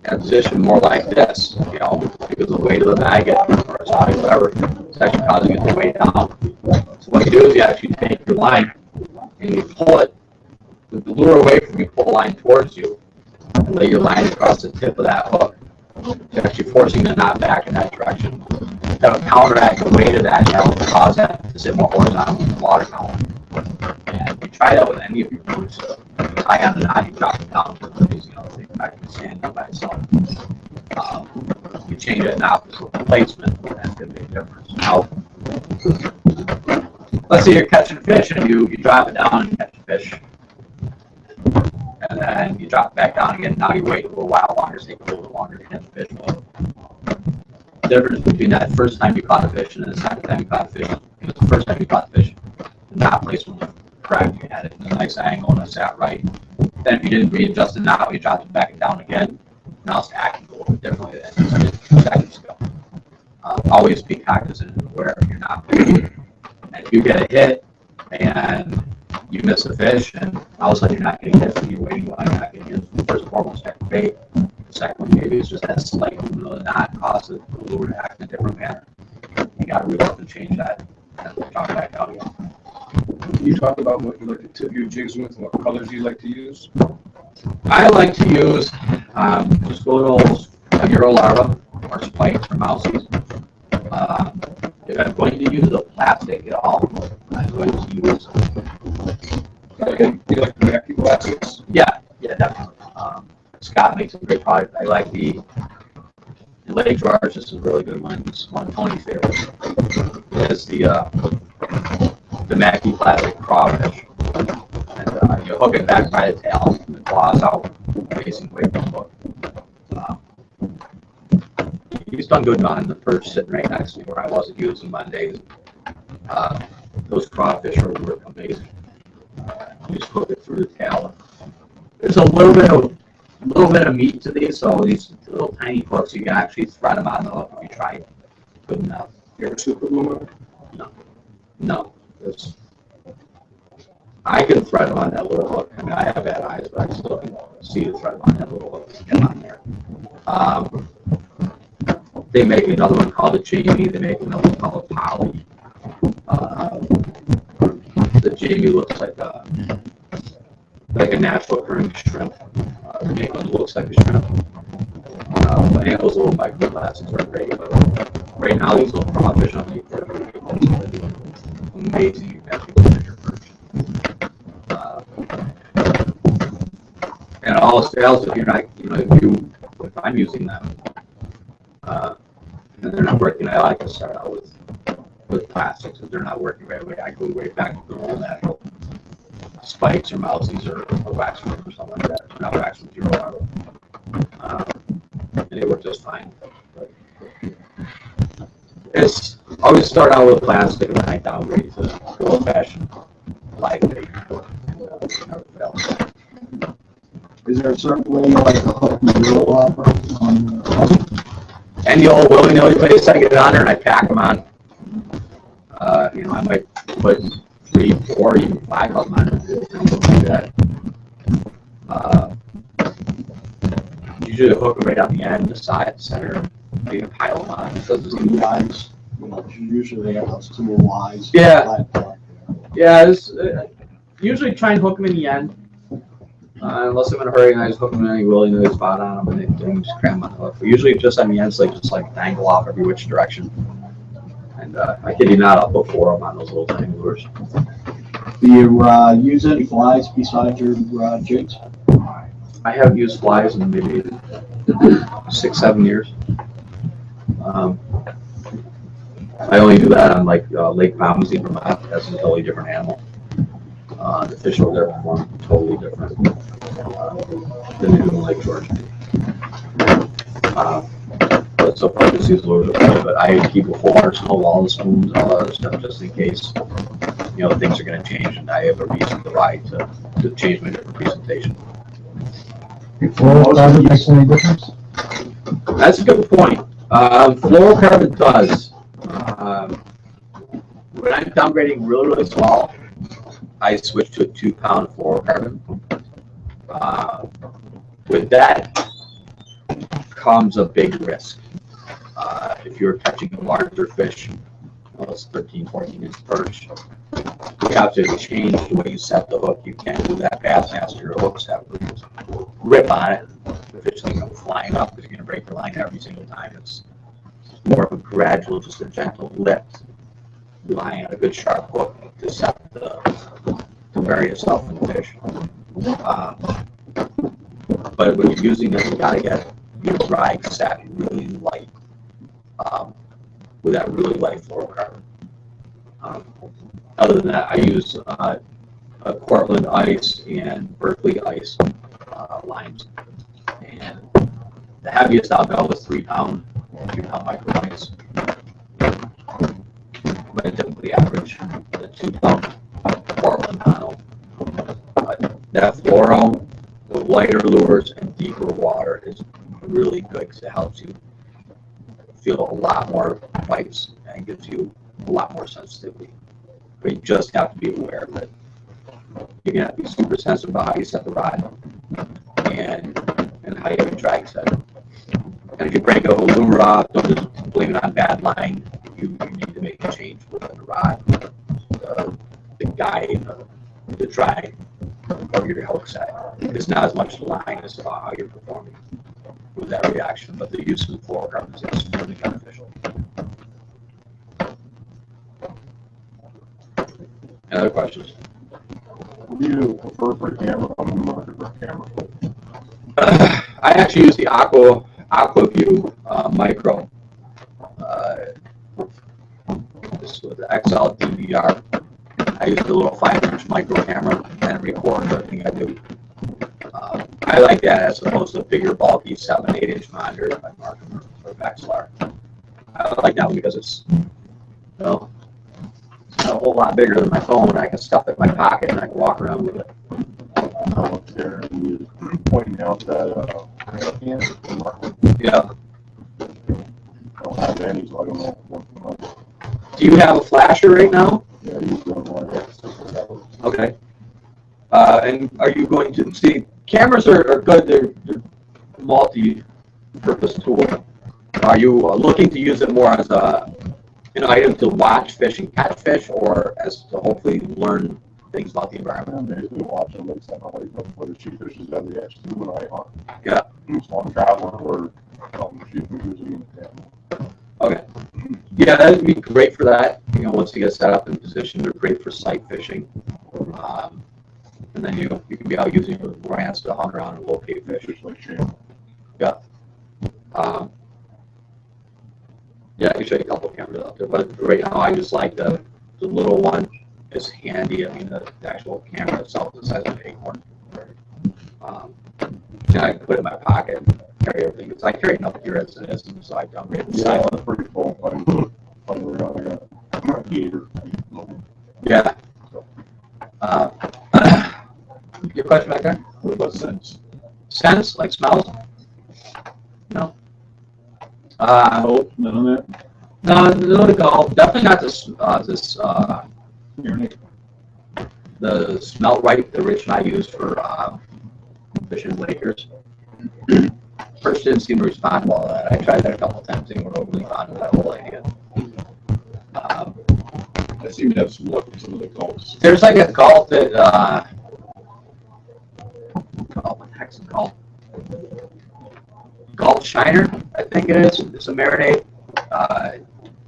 a position more like this, you know, because the weight of the maggot or its body, whatever, it's actually causing it to weigh down. So what you do is you actually take your line and you pull it with the lure away from you, pull the line towards you, and lay your line across the tip of that hook. You're actually forcing the knot back in that direction. That'll counteract the weight of that, and that'll cause that to sit more horizontal in the water column. And you try that with any of your lures. Tie on the knot, you drop it down for the you know, thing back to sand by itself. You change that knot with placement, and that's going to make a difference. Now, let's say you're catching fish and you drop it down and catch a fish. And then you drop it back down again. Now you wait a little while longer, take a little bit longer to catch a fish. The difference between that first time you caught a fish and the second time you caught a fish, because the first time you caught the fish, the knot placement was correct. You had it in a nice angle and it sat right. Then if you didn't readjust the knot, you dropped it back down again. Now it's acting a little bit differently than you did seconds ago. Always be cognizant and aware of your knot. And if you get a hit and you miss a fish and all of a sudden you're not getting hit, and you're waiting while you're not getting hit. First and foremost, check the bait. The second one, maybe it's just that slight movement of the knot causes the lure to act in a different manner. You got to realize to change that and drop back out again. You talk about what you like to tip your jigs with, what colors you like to use? I like to use just little Euro larva or spike for mousies. If I'm going to use a plastic at all, I'm going to use You like the vacuum plastics? Yeah, definitely. Scott makes a great product. I like the Lake George. This is a really good one. It's one of Tony's favorites. It's the Mackie plastic crawfish. And you hook it back by the tail and it claws out. Amazing way to hook. He's done good on the perch sitting right next to me where I wasn't using Mondays. Those crawfish are amazing. You just hook it through the tail. There's a little bit of meat to these, so these little tiny hooks you can actually thread them on the hook if you try it. Good enough. You ever super glue them? No. I can thread them on that little hook. I mean, I have bad eyes, but I still can see the thread on that little hook. Get on there. They make another one called a Jamie. They make another one called a Polly. The Jamie looks like a natural occurring shrimp. The main one looks like a shrimp. And those little microplastics are great. But right now, these little crawfish on the amazing perch. And all the sales, if you're not, if I'm using them, and they're not working, I like to start out with plastics. If they're not working right away, I go right back to the old natural spikes or mousies or wax or something like that. Not wax with zero hour. And they work just fine. But it's always start out with plastic and then I downgrade to old fashioned lightweight. Is there a certain way you like to hook the reel up on And the old willy-nilly place, I get it on there and I pack them on. I might put 3, 4, even 5 of them on it. Something like that. Usually hook them right on the end, the side, center. You can pile them on. So it's two wise? Usually they have those 2 wise. Yeah. Yeah, usually try and hook them in the end. Unless I'm in a hurry and I just hook them in any willy-nilly spot on them and they just cram on the hook. But usually just on the ends, just dangle off every which direction. And I kid you not, I'll put 4 of them on those little tiny lures. Do you use any flies besides your jigs? I haven't used flies in maybe 6, 7 years. I only do that on Lake Mountains in Vermont. That's a totally different animal. The fish over there perform totally different than they do in Lake George. But so far, just use lures, but I keep a full arsenal of all the spoons and all that other stuff just in case things are going to change and I have a reason to ride to change my different presentation. Fluorocarbon makes any difference? That's a good point. Fluorocarbon does. When I'm downgrading really, really small, I switch to a 2-pound fluorocarbon. With that comes a big risk. If you're catching a larger fish, it's 13, 14-inch perch, you have to change the way you set the hook. You can't do that bassmaster your hook set where you just rip on it. The fish doesn't come flying up because you're going to break your line every single time. It's more of a gradual, just a gentle lift, relying on a good sharp hook to set to bury yourself in the fish. But when you're using this, you got to get your drag set really light with that really light fluorocarbon. Other than that, I use Cortland ice and Berkeley ice lines. And the heaviest I'll go is 3-pound micro ice. But typically average the 2-pound Portland panel. That fluoro, the lighter lures and deeper water is really good because it helps you feel a lot more bites and gives you a lot more sensitivity. But you just have to be aware that you're going to have to be super sensitive about how you set the rod and how you have your drag set. And if you break a whole lure off, don't just blame it on bad line. You need to make a change with the rod, the guide, the drag of your hook set. It's not as much the line as about how you're performing with that reaction, but the use of the fluorocarbons is really beneficial. Any other questions? What do you prefer for a camera? I'm a market for a camera. I actually use the AquaView Micro. This was the XL DVR. I use the little 5-inch micro camera and record everything I do. I like that as opposed to bigger, bulky 7-8-inch monitor like Markham or Vexlar. I like that one because it's, well, it's a whole lot bigger than my phone, and I can stuff it in my pocket and I can walk around with it. I looked there and you pointing out that can. Yeah. I don't have any, so I don't know what's going on. Do you have a flasher right now? Yeah, I use one. Okay. And are you going to see? Cameras are good. They're multi-purpose tool. Are you looking to use it more as an item to watch fish and catch fish, or as to hopefully learn things about the environment? I'm basically watching like something like what the cheap fishes that they actually do when I hunt. Yeah. So I'm traveling or using the Okay. Yeah, that would be great for that. You know, once you get set up in position, they're great for sight fishing. And then you can be out using your brands to hunt around and locate fish. Just like channel. Yeah. Yeah, I can show you a couple of cameras out there, but right now I just like the little one. It's handy. I mean, the actual camera itself is the size of an acorn. Yeah, I can put it in my pocket and carry everything. Because I carry enough gear as it is, and so I don't get Yeah, that's pretty cool. I got gator. Yeah. Your question back there? What about sense? Scents, like smells? No. Oh, none of that? No, go. Definitely not this, the smelt right that Rich and I used for fishing Lakers. First didn't seem to respond well to that. I tried that a couple times and we're overly fond of that whole idea. I seem to have some luck with some of the gulps. There's like a gulp that, what the heck's it called? Gulp Shiner, I think it is. It's a marinade.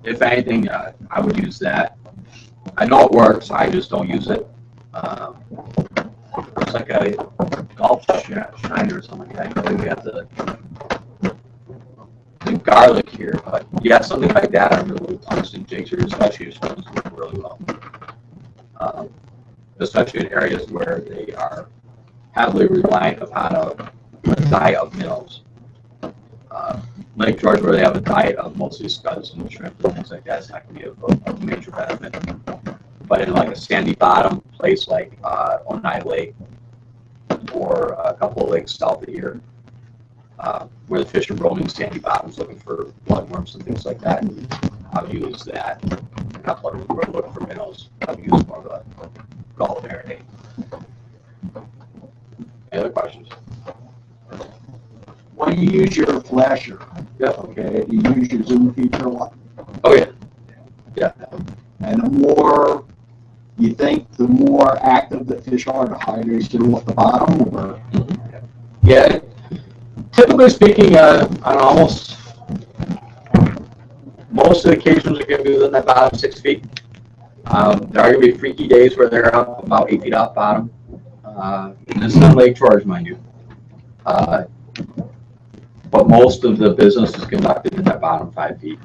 If anything, I would use that. I know it works. I just don't use it. It's like a Gulp Shiner or something like that. I think we have the garlic here, but yeah, something like that. I really tungsten jigs or especially your spoons work really well. Especially in areas where they are heavily reliant upon a diet of minnows. Lake George, where they have a diet of mostly scuds and shrimp and things like that, it's not going to be a major benefit. But in like a sandy bottom place like Onai Lake or a couple of lakes south of here, where the fish are roaming sandy bottoms looking for bloodworms and things like that, I'll use that. A couple of them who are looking for minnows, I'll use more of a gulp marinade. Any other questions? When you use your flasher, Yeah. okay, you use your zoom feature a lot. Oh yeah. Yeah. And the more you think, the more active the fish are, the higher they should go at the bottom. Or Yeah. Typically speaking, on most of the occasions are going to be within that bottom 6 feet. There are going to be freaky days where they're up about 8 feet off bottom. And this is on Lake George, mind you. But most of the business is conducted in that bottom 5 feet,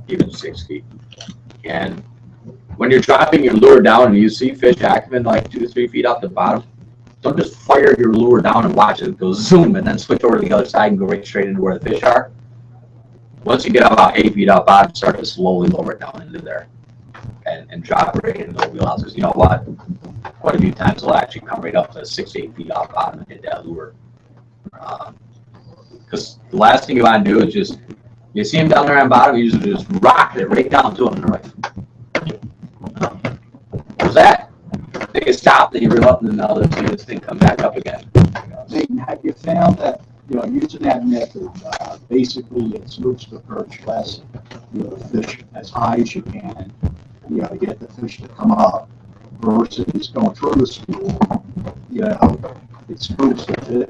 even 6 feet. And when you're dropping your lure down and you see fish active in like 2 to 3 feet off the bottom, don't just fire your lure down and watch it go zoom and then switch over to the other side and go right straight into where the fish are. Once you get about 8 feet off bottom, start to slowly lower it down into there and drop it right into the wheelhouses. You know what? Quite a few times they'll actually come right up to 6 to 8 feet off bottom and hit that lure. Because the last thing you want to do is just, you see them down there on bottom, you just rock it right down to them. And they're like, what was that? They get stopped, and you reel up, and then now see this thing come back up again. Nathan, have you found that, using that method, basically it smooths the perch less, the fish as high as you can, to get the fish to come up, versus going through the school, it smooths the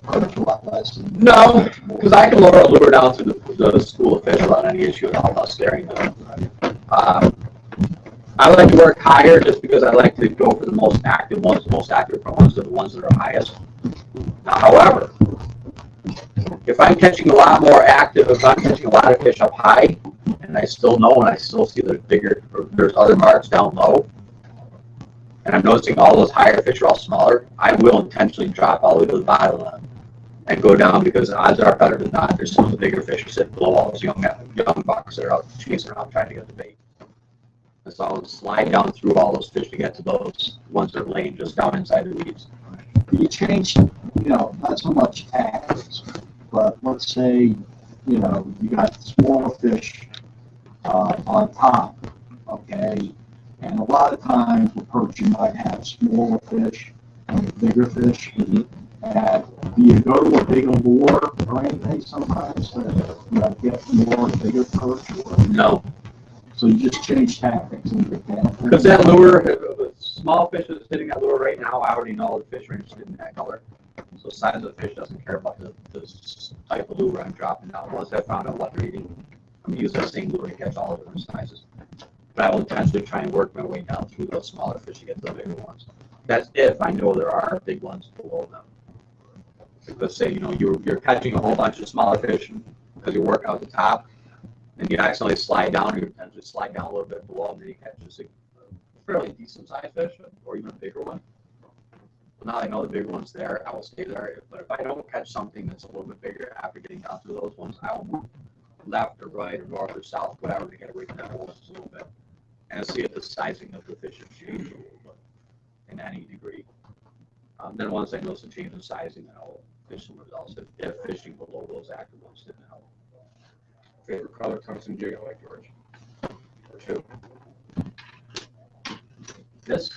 perch a lot less. No, because I can lower a lure down to the school of fish without any issue at all, without staring at them. I like to work higher just because I like to go for the most active ones. The most active ones are the ones that are highest. Now, however, if I'm catching a lot more active, if I'm catching a lot of fish up high, and I still know and I still see there's bigger, or there's other marks down low, and I'm noticing all those higher fish are all smaller, I will intentionally drop all the way to the bottom of them and go down, because the odds are better than not there's some of the bigger fish sitting below all those young bucks that are out chasing around trying to get the bait. And so I'll slide down through all those fish to get to those ones that are laying just down inside the weeds. You change, not so much tactics, but let's say, you got smaller fish on top, okay? And a lot of times with perch, you might have smaller fish and bigger fish. Mm-hmm. And do you go to a bigger lure or anything sometimes to get more bigger perch? No. So you just change tactics and get that. Because that lure, small fish is hitting that lure right now, I already know the fish are interested in that color. So size of the fish doesn't care about the type of lure I'm dropping out. Once I found out what they're eating, I'm going to use that same lure to catch all of different sizes. But I will intentionally try and work my way down through those smaller fish to get to the bigger ones. That's if I know there are big ones below them. Let's say, you're catching a whole bunch of smaller fish because you're working out the top, and you accidentally slide down, or you potentially slide down a little bit below, and then you catch just a fairly decent sized fish, or even a bigger one. Well, now I know the bigger one's there, I will stay there. But if I don't catch something that's a little bit bigger after getting down through those ones, I will move left or right or north or south, whatever, to get away from that hole just a little bit, and see if the sizing of the fish has changed a little bit in any degree. Then once I know some change in sizing, then I'll fish somewhere else. If fishing below those active ones didn't help. Favorite color tungsten jig I like, George? Or two? This.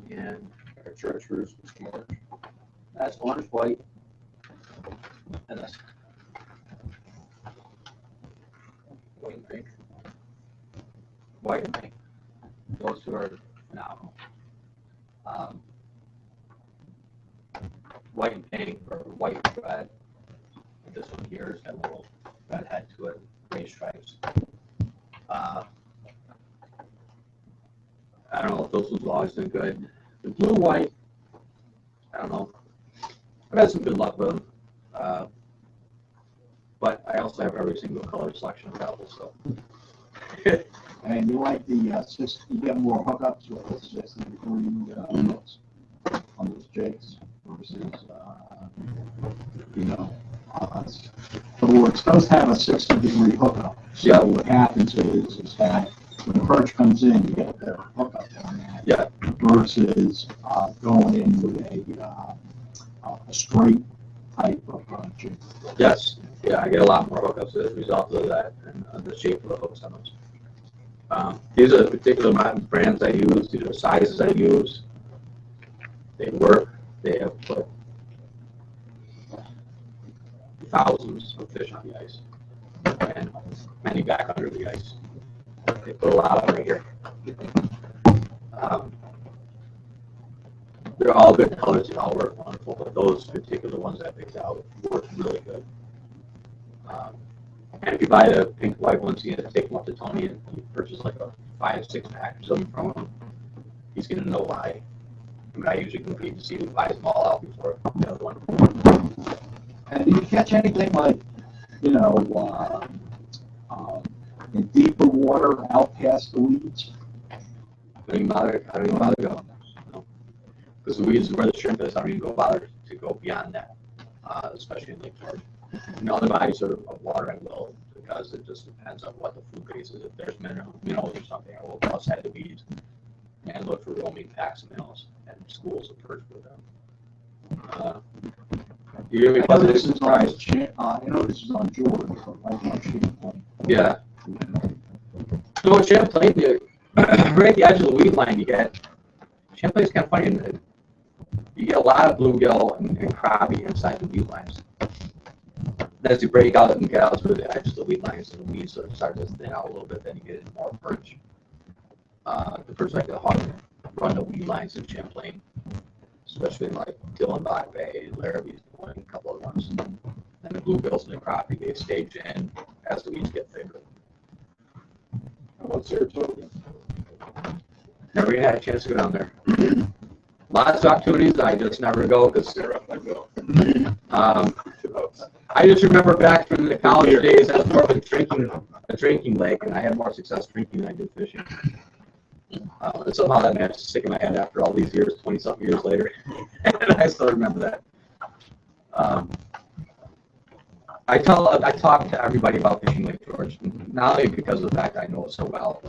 And Our chartreuse was orange. that's orange, white, and this. White and pink. White and pink. Those two are phenomenal. White and pink, or white and red. This one here has got a little red head to it, gray stripes. I don't know if those have always been good. The blue white, I don't know. I've had some good luck with them. But I also have every single color selection available, so. And you like the you get more hookups with the system before you hooks on those jigs versus, in other words, those have a 60-degree hookup. So Yeah. what happens is that when the perch comes in, you get a better hookup on that. Yeah. Versus going in with a straight type of jig. Yes. Yeah, I get a lot more hookups as a result of that and the shape of the hooks on those. These are the particular brands I use. These are the sizes I use. They work. They have put thousands of fish on the ice and many back under the ice. They put a lot over here. They're all good colors. They all work wonderful, but those particular ones I picked out work really good. And if you buy the pink white ones, you have to take them up to Tony and you purchase like a 5-6 pack or something from him. He's going to know why. I mean, I usually compete to see who buys them all out before the other one. And do you catch anything like, in deeper water out past the weeds? I don't even bother going. Because the weeds is where the shrimp is. I don't even bother to go beyond that, especially in Lake George. In other bodies of water I will, because it just depends on what the food base is. If there's minerals or something, I will go outside the weeds and look for roaming packs of minerals and schools of perch for them. You're going to be pleasantly surprised. This is on Jordan, but right on Champlain. Yeah. So at Champlain, right at the edge of the weed line, Champlain's kind of funny. You get a lot of bluegill and crappie inside the weed lines. As you break out and get out through the edges of the weed lines, and the weeds sort of start to thin out a little bit, then you get into more perch. The perch like the hawk run the weed lines in Champlain, especially in like Dillenbach Bay, Larrabee's one, a couple of ones. And the bluegills and the crappie, they stage in as the weeds get bigger. about Saratoga? Never even had a chance to go down there. Lots of opportunities, I just never go because I just remember back from the college days, I was more of a drinking lake, and I had more success drinking than I did fishing. And somehow that managed to stick in my head after all these years, 20-something years later, and I still remember that. I talk to everybody about fishing Lake George, not only because of the fact I know it so well,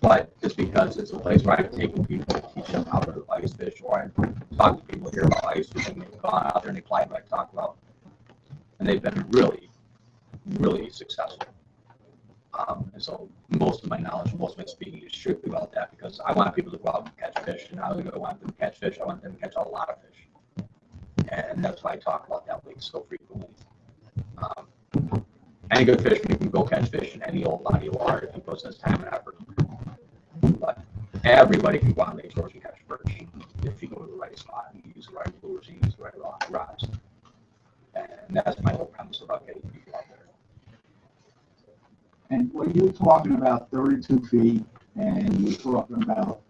but just because it's a place where I've taken people to teach them how to ice fish, or I talk to people here about ice fishing. They've gone out there and applied what I talk about, and they've been really, really successful. And so most of my knowledge, most of my speaking is strictly about that because I want people to go out and catch fish, and not only do I want them to catch fish, I want them to catch a lot of fish. And that's why I talk about that lake so frequently. Any good fisherman can go catch fish in any old body of water if he puts his time and effort. But everybody can go on Lake George and catch perch if you go to the right spot and you use the right lures and use the right rods. And that's my whole premise about getting people out there. And when you were talking about 32 feet and you were talking about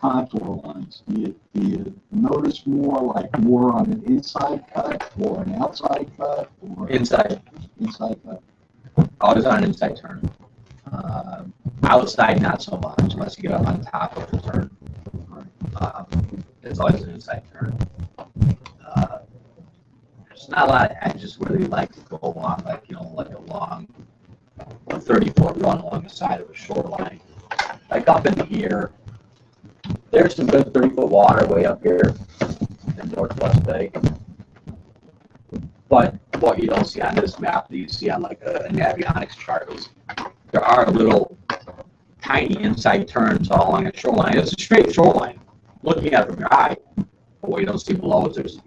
contour lines, do you notice more on an inside cut or an outside cut? Or Inside cut. Always on an inside turn. Outside, not so much, unless you get up on top of the turn. It's always an inside turn. There's not a lot of edges where they like to go along, like a long 30-foot run along the side of a shoreline. Like up in the air, there's some good 30-foot water way up here in Northwest Bay. But what you don't see on this map that you see on like a navionics chart is there are little tiny inside turns all along the shoreline. It's a straight shoreline looking at it from your eye. But what you don't see below is there's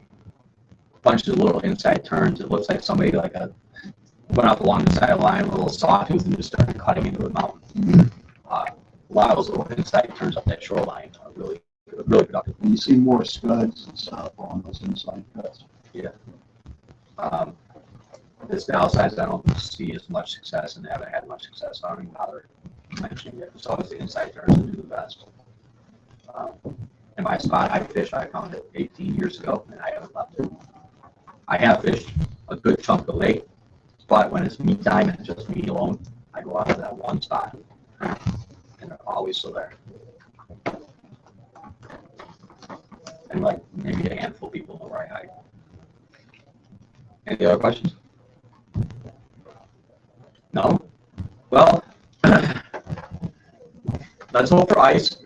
bunches of little inside turns. It looks like somebody went up along the sideline with a little sawtooth and just started cutting into the mountain. A lot of those little inside turns up that shoreline are really productive. And you see more scuds and stuff on those inside cuts. Yeah. This downsides I don't see as much success and haven't had much success. I don't even bother mentioning it. It's always the inside turns that do the best. In my spot I found it 18 years ago and I haven't left it. I have fished a good chunk of the lake, but when it's me time and just me alone, I go out to that one spot and they're always still there. And like maybe a handful of people know where I hide. Any other questions? No? Well, let's hope for ice.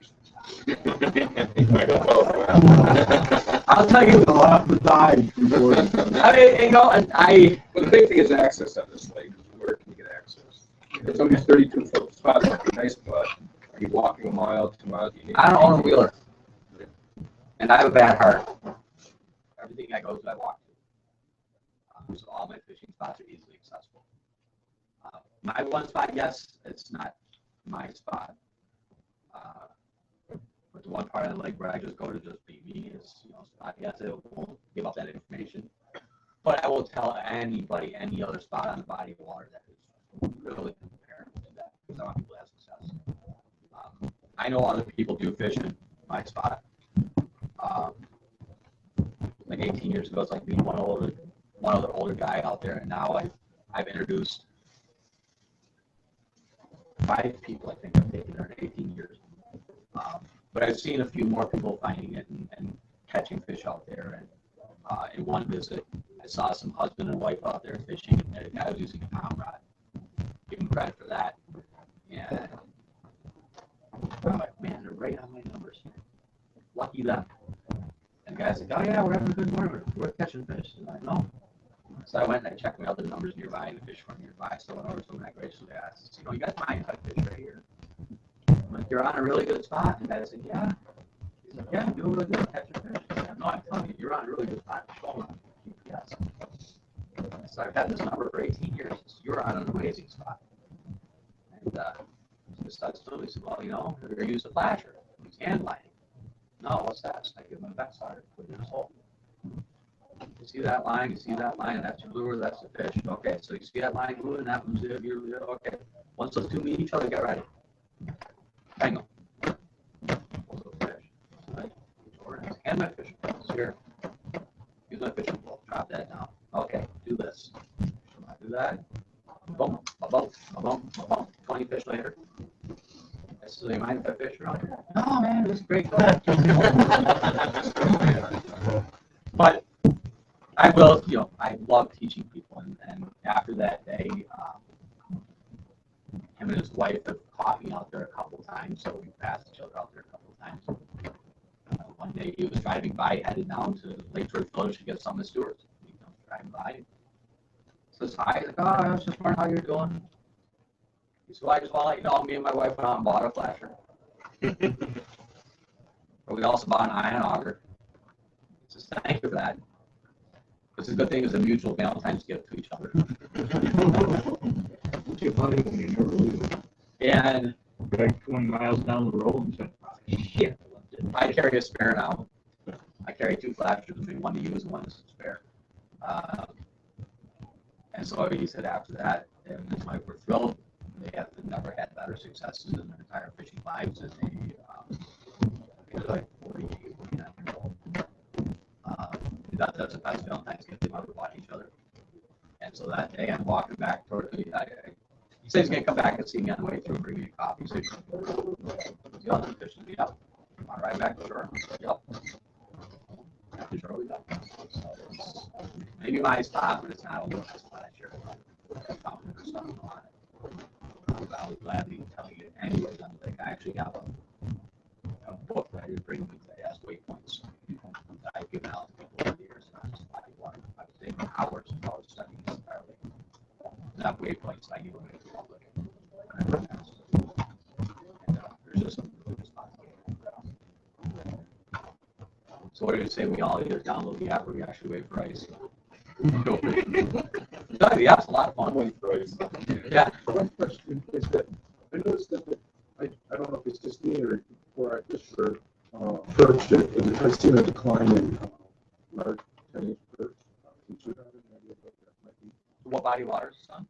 I'll tell you. I'll have to die before. Well, the big thing is access on this lake. Where can you get access? If somebody's 32-foot spot, like a nice spot, are you walking a mile, 2 miles? I don't own a wheeler. And I have a bad heart. Everything I go to, I walk to. So all my fishing spots are easily accessible. My one spot, yes, it's not my spot. But the one part of the lake where I just go to just be me is, spot. Yes, it won't give up that information. But I will tell anybody, any other spot on the body of water that is really comparable to that because I want people to have success. I know other people do fish in my spot. Like 18 years ago, it's like being one other older guy out there, and now I've introduced 5 people I think I've taken there in 18 years. But I've seen a few more people finding it and catching fish out there. And in one visit, I saw some husband and wife out there fishing, and the guy was using a pound rod. Give him credit for that. And I'm like, man, they're right on my numbers. Lucky them. And the guy's like, oh yeah, we're having a good morning. We're catching fish. And I know. So I went and I checked my other numbers nearby, and the fish weren't nearby. So I went over to him and I graciously asked, you guys mind if I fish right here? I'm like, you're on a really good spot. And the guy said, yeah. He's like, yeah, I'm doing really good catching fish. Said, no, I'm telling you, you're on a really good spot. Show me. Yes. So I've had this number for 18 years. You're on an amazing spot. And this starts to me. He said, well, we're going to use a flasher. He's hand lining. No, what's that? So I give him a backside, put it in his hole. You see that line, and that's your lure, that's the fish. Okay, so you see that line moving, that one's it, okay. Once those two meet each other, get ready. Hang on. Fish. Right. And my fishing pole is here. Use my fishing pole. Drop that down. Okay, do this. Do that. Boom, a bump, a bump, a bump. 20 fish later. So you mind if I fish around here? No, man, this is great. But I will, I love teaching people, and after that day, him and his wife have caught me out there a couple of times, so we passed each other out there a couple of times. One day he was driving by, headed down to Lake George Village to get some of the stewards. He comes driving by, says hi, like, oh, I was just wondering how you're doing. He said, well, I just want to let you know, me and my wife went out and bought a flasher. But we also bought an iron auger. He says, thank you for that. It's a good thing it's a mutual Valentine's gift to each other. And Back 20 miles down the road and said, shit, I carry a spare now. I carry two flashers, one to use and one to spare. And so he said after that, and his wife were thrilled. They have never had better successes in their entire fishing lives, and they're like 48, 49 years old. That's the best Valentine's gift they've ever bought each other. And so that day, I'm walking back toward he said he's going to come back and see me on the way through and bring me a coffee. So the other fish will be up. I'm right back to shore. Yep. After shore, we got. So maybe my spot, but it's not a little spot. I sure found or something on it. I would gladly tell you anyways. I'm like, I actually have a book that I would bring me that has waypoints that I've given out to people over the years. Not just body water. I was taking hours and hours studying this entirely. Not waypoints I give away to the public. And there's just some really good spots. So what do you say we all either download the app or we actually wait for ice? Go fishing. The app's a lot of fun. Wait for ice. Yeah. One question is that I noticed that I don't know if it's just me or I fish for perch. I've seen a decline in large 10-inch perch. What body of water is this on?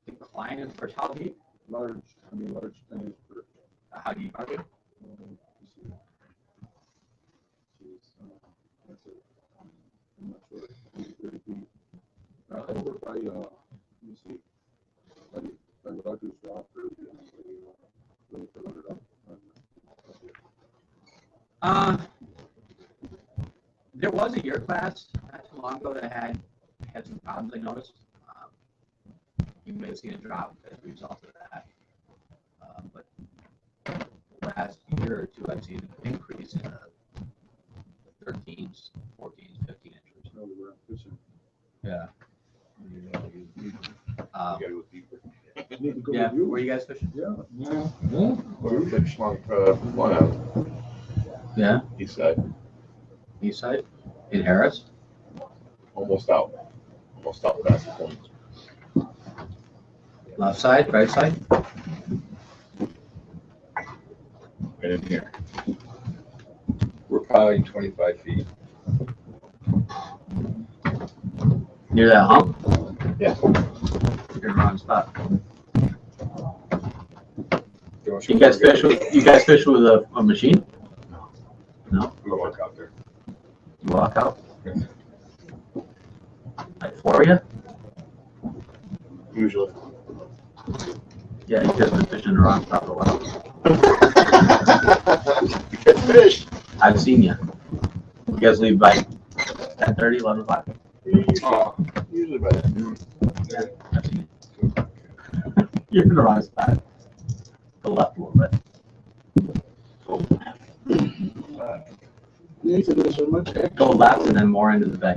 Decline in perch. How deep? Large 10-inch perch. How deep are they? I'm not sure. Over by, let me see, by Rogers Rock or really further up. There was a year class not too long ago that had some problems, I noticed. You may have seen a drop as a result of that. But the last year or two, I've seen an increase in the 13s, 14s, 15 inches. No, we were out fishing. Yeah. You gotta go deeper. Need to go Yeah. with you. Were you guys fishing? Yeah. We're fishing on one out Yeah. east side, East side? In Harris? almost out past the point. Left side, right side? Right in here. We're probably 25 feet. Near that hump? Yeah. You're in the wrong spot. You You guys fish with a machine? No? We walk out there. You walk out? Like Florida? Usually. Yeah, you guys been fishing in the wrong spot for a while. You catch fish. I've seen you. You guys leave by 10:30, 11 o'clock? Usually by then. Yeah, I've seen you. You're in the wrong spot. The left a little bit. Nathan, is there much Go left and then more into the bay.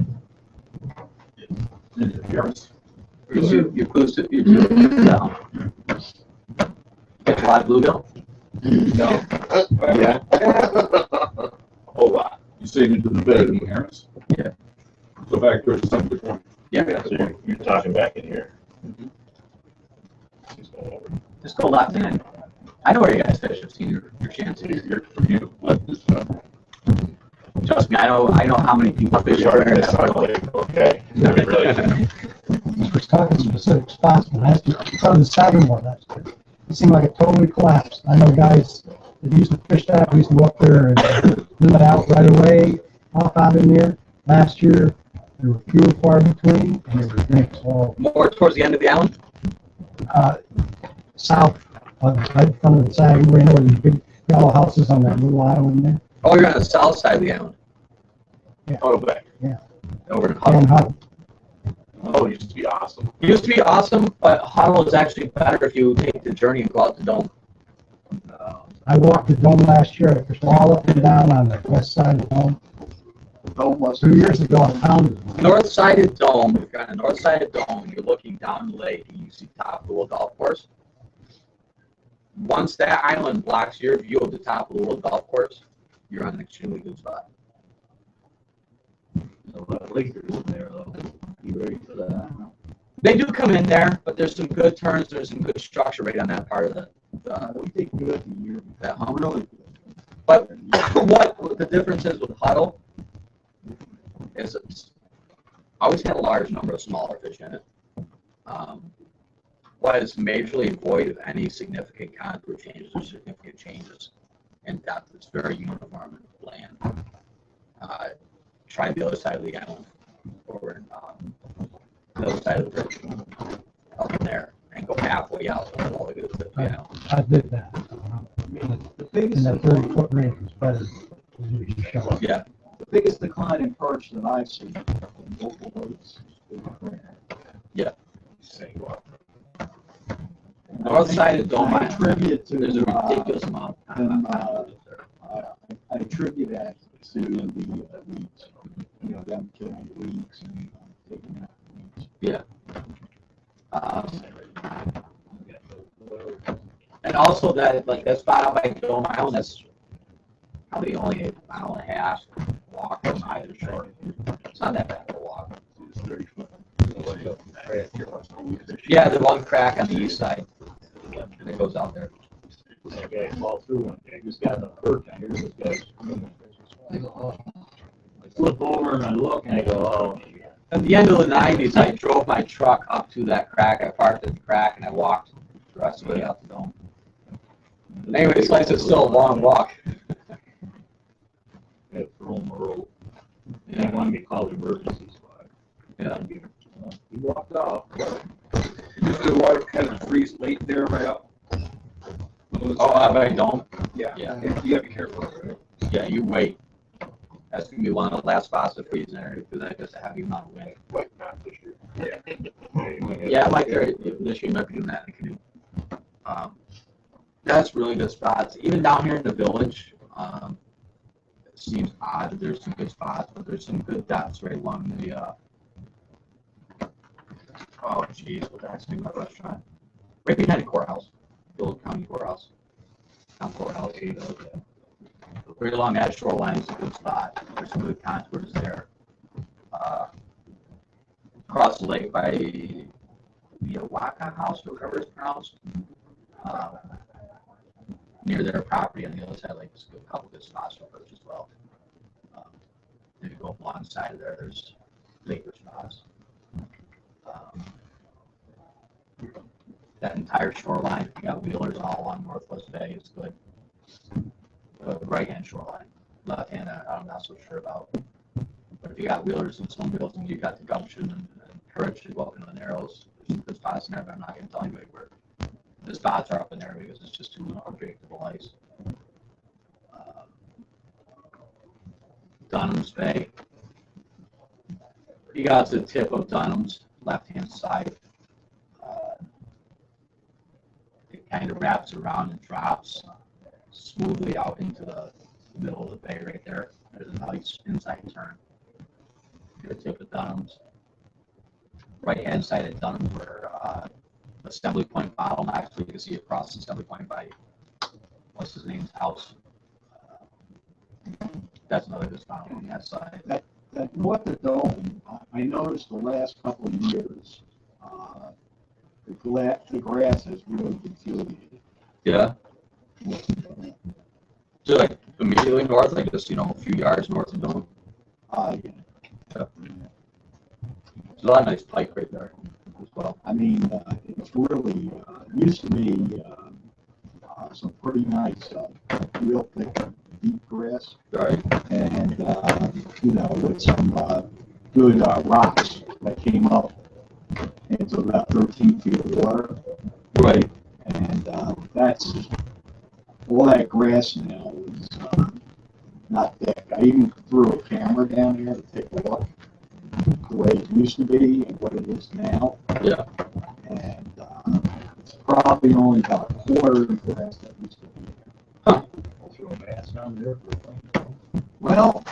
You're close to no. Catch a lot of bluegill? No. Yeah. A whole lot. You say into the bed in Harris? Yeah. So back towards the center point. Yeah. So you're talking back in here. He's going over. Just go left in. I know where you guys fish. I've seen your chances. You're from you. Let this Trust me, I know how many people fish Shark there. in Shark Lake, okay. We're talking specific spots, but that's part of the second one. It seemed like it totally collapsed. I know guys that used to fish that, we used to go up there and limit out right away, off out in there. Last year, there were few and far between, and there were drinks all More towards the end of the island? south, right in front of the side. We know these big yellow houses on that little island there. Oh, you're on the south side of the island. Oh, back. Over in And Huddle. Oh, it used to be awesome. It used to be awesome, but Huddle is actually better if you take the journey and go out the dome. I walked the dome last year. I fished all up and down on the west side of the dome. Dome was 2 years ago, I found it. North side of dome, if you're on the north side of dome, you're looking down the lake and you see top of the little golf course. Once that island blocks your view of the top of the little golf course, you're on an extremely good spot. A lot of Lakers in there, though. You ready for that? They do come in there, but there's some good turns. There's some good structure right on that part of We take good a year. that hump. But what the difference is with Huddle is it's always had a large number of smaller fish in it. What is majorly void of any significant contour changes or significant changes in depth. It's very uniform and bland. Try the other side of the island, over in the other side of the bridge, up in there, and go halfway out and all the good stuff, you know. I did that. The biggest, And that 30-foot range was better than you shot. Yeah. the biggest decline in perch that I've seen in local boats. Say what? North side of Dome I Island, attribute to, there's a ridiculous amount. I attribute that to the weeds, them killing the weeds and taking out the weeds. Yeah. And also that, like, that spot out by Dome Island, that's probably only a mile and a half walk from either shore. It's not that bad of a walk. It's 30 foot. Yeah, the one crack on the east side that goes out there. That guy fall through one day, just got in a perch, I hear this guy's I flip over and I look and I go, oh, shit. At the end of the 90s, I drove my truck up to that crack. I parked at the crack and I walked the rest of the way out the dome. But anyway, it's nice. It's still a long walk. Had to throw him a rope. And I wanted me to call the emergency squad. Yeah. He walked off. Usually the water kind of freeze late there, right up. Oh, out by Dome? Yeah, Yeah. you gotta be careful. Right? Yeah, you wait. That's going to be one of the last spots to freeze in there because that gets a heavy amount of wind. Like not this year. Yeah, like there, this year, you might be doing that in a canoe. That's really good spots. Even down here in the village, it seems odd that there's some good spots, but there's some good depths right along the, oh geez, what the heck's the name of that restaurant? Right behind the courthouse, the old county courthouse. Town courthouse, right along that shoreline is a good spot. There's some good contours there. Across the lake by the Waka House, or whatever it's pronounced. Near their property on the other side, like there's a couple good spots for perch as well. If you go alongside of there, there's laker spots. That entire shoreline, you got wheelers all along Northwest Bay, it's good. The right-hand shoreline, left-hand, I'm not so sure about. But if you got wheelers and snowmobiles and you got the gumption and courage to go up into the narrows, there's some good spots in there, but I'm not going to tell anybody where the spots are up in there because it's just too unpredictable ice. Dunham's Bay. You got the tip of Dunham's left-hand side. It kind of wraps around and drops smoothly out into the middle of the bay right there. There's a nice inside turn. The tip of Dunham's. Right-hand side of Dunham's where Assembly Point bottlenecks. You can see across Assembly Point by what's his name's house. That's another good spot on that side. That north of Dome, I noticed the last couple of years, the grass has really deteriorated. Yeah. So like immediately north, like just, a few yards north of Dome. Yeah. There's a lot of nice pike right there as well. I mean, it's really, used to be some pretty nice, real thick, deep grass. Right. And, with some good rocks that came up into about 13 feet of water. Right. And that's, all that grass now is not thick. I even threw a camera down there to take a look the way it used to be and what it is now. Yeah. And it's probably only about a quarter of the grass that used to be there. Huh. Throw a mass down there for Well,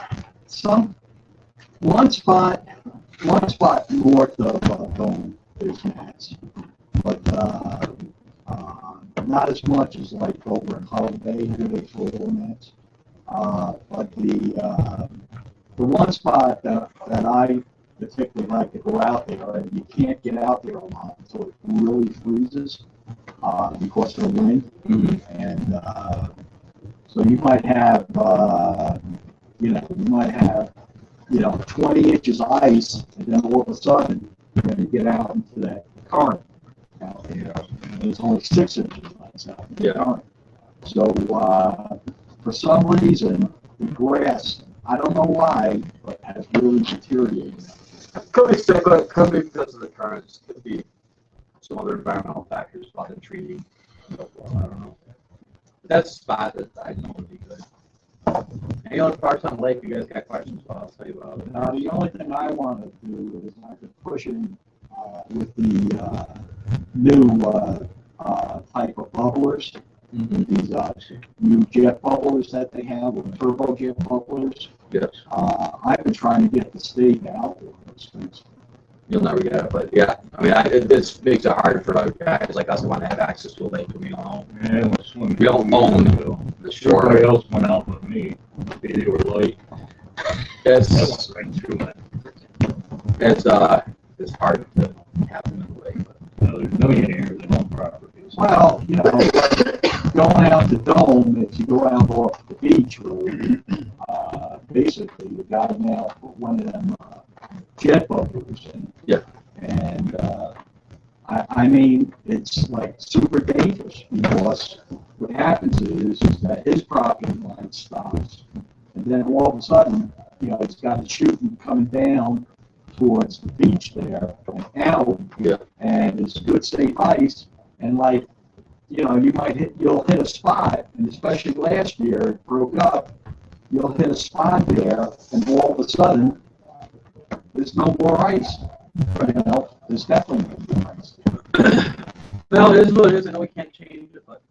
one spot north of Dome is mats, but not as much as like over in Hollow Bay, where they throw little mats. But the one spot that I particularly like to go out there, and you can't get out there a lot until it really freezes because of the wind, and so you might have 20 inches of ice, and then all of a sudden you're going to get out into that current out there. And there's only 6 inches of ice out in the current. So for some reason, the grass, I don't know why, but has really deteriorated. Could be because of the currents. Could be some other environmental factors, about the treating. I don't know. That's a spot that I know would be good. Any other parts on the lake you guys got questions about? I'll tell you about it. Now, the only thing I want to do is I could push in with the new type of bubblers. These new jet bubblers that they have, with turbo jet bubblers. Yes. I've been trying to get the state out of those things. You'll never get it, but yeah. I mean, it makes it hard for other guys like us who want to have access to a lake. We don't own the shore. Everybody else went out with me. They were late. It's Right through it. it's hard to have them in the lake. Now, there's millionaires that own properties. Well, going out the Dome, if you go out off the beach road, basically you got to now put one of them jet bubblers in. Yeah. And I mean, it's like super dangerous because what happens is that his property line stops, and then all of a sudden, it's got a shooting coming down towards the beach there and out. Yeah. And it's good safe ice, and you'll hit a spot, and especially last year it broke up. You'll hit a spot there, and all of a sudden, there's no more ice. There's definitely no more ice there. Well, it is what it is. I know we can't change it, but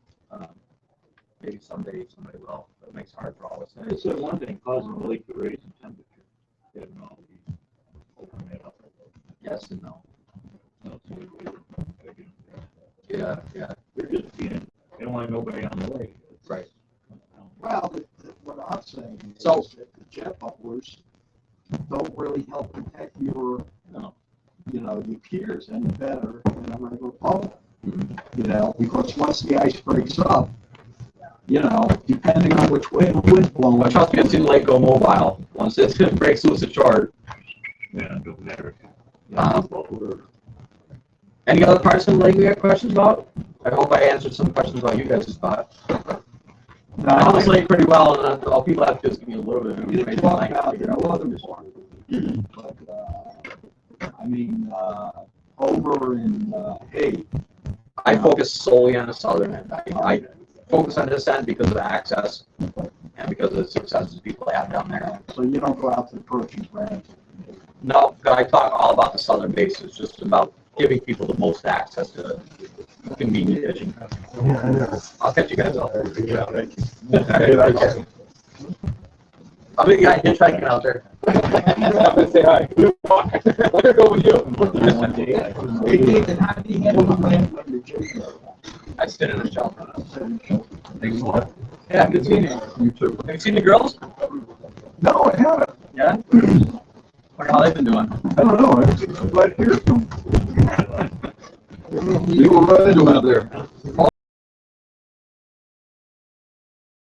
maybe someday somebody will. It makes it hard for all of us. It's one thing causing the lake to raise in temperature. Open it up. Yes and no. No, it's weird. Yeah. They're just they don't want nobody on the lake. Right. Well, what I'm saying is So- that the jet bubblers don't really help protect your piers any better than a regular bubble. Because once the ice breaks up, depending on which way the wind's blowing. Well, trust me, I've seen the lake go mobile. Once it breaks loose at shore. Yeah, go there. Any other parts of the lake we got questions about? I hope I answered some questions about you guys' spot. I know this lake pretty well, and all people have to do is give me a little bit of You information. talk I can about figure the out what northern it is. part, but I mean, over in Hay. I focus solely on the southern end. I focus on this end because of the access and because of the successes people have down there. So you don't go out to the Perch and Branch. No, but I talk all about the southern base. It's just about giving people the most access to convenient fishing. I'll catch you guys out there. Yeah, thank you. I'll be guy hitchhiking out there. Say hi. I'm gonna go with you. One day I Hey, Nathan, how do you handle the wind when you're jigging? I sit in a shelter. Thanks a lot. Yeah, good seeing you. You too. Have you seen the girls? No, I haven't. Yeah? Wonder how they've been doing. I don't know. I'm glad to hear from you. You were right into it there.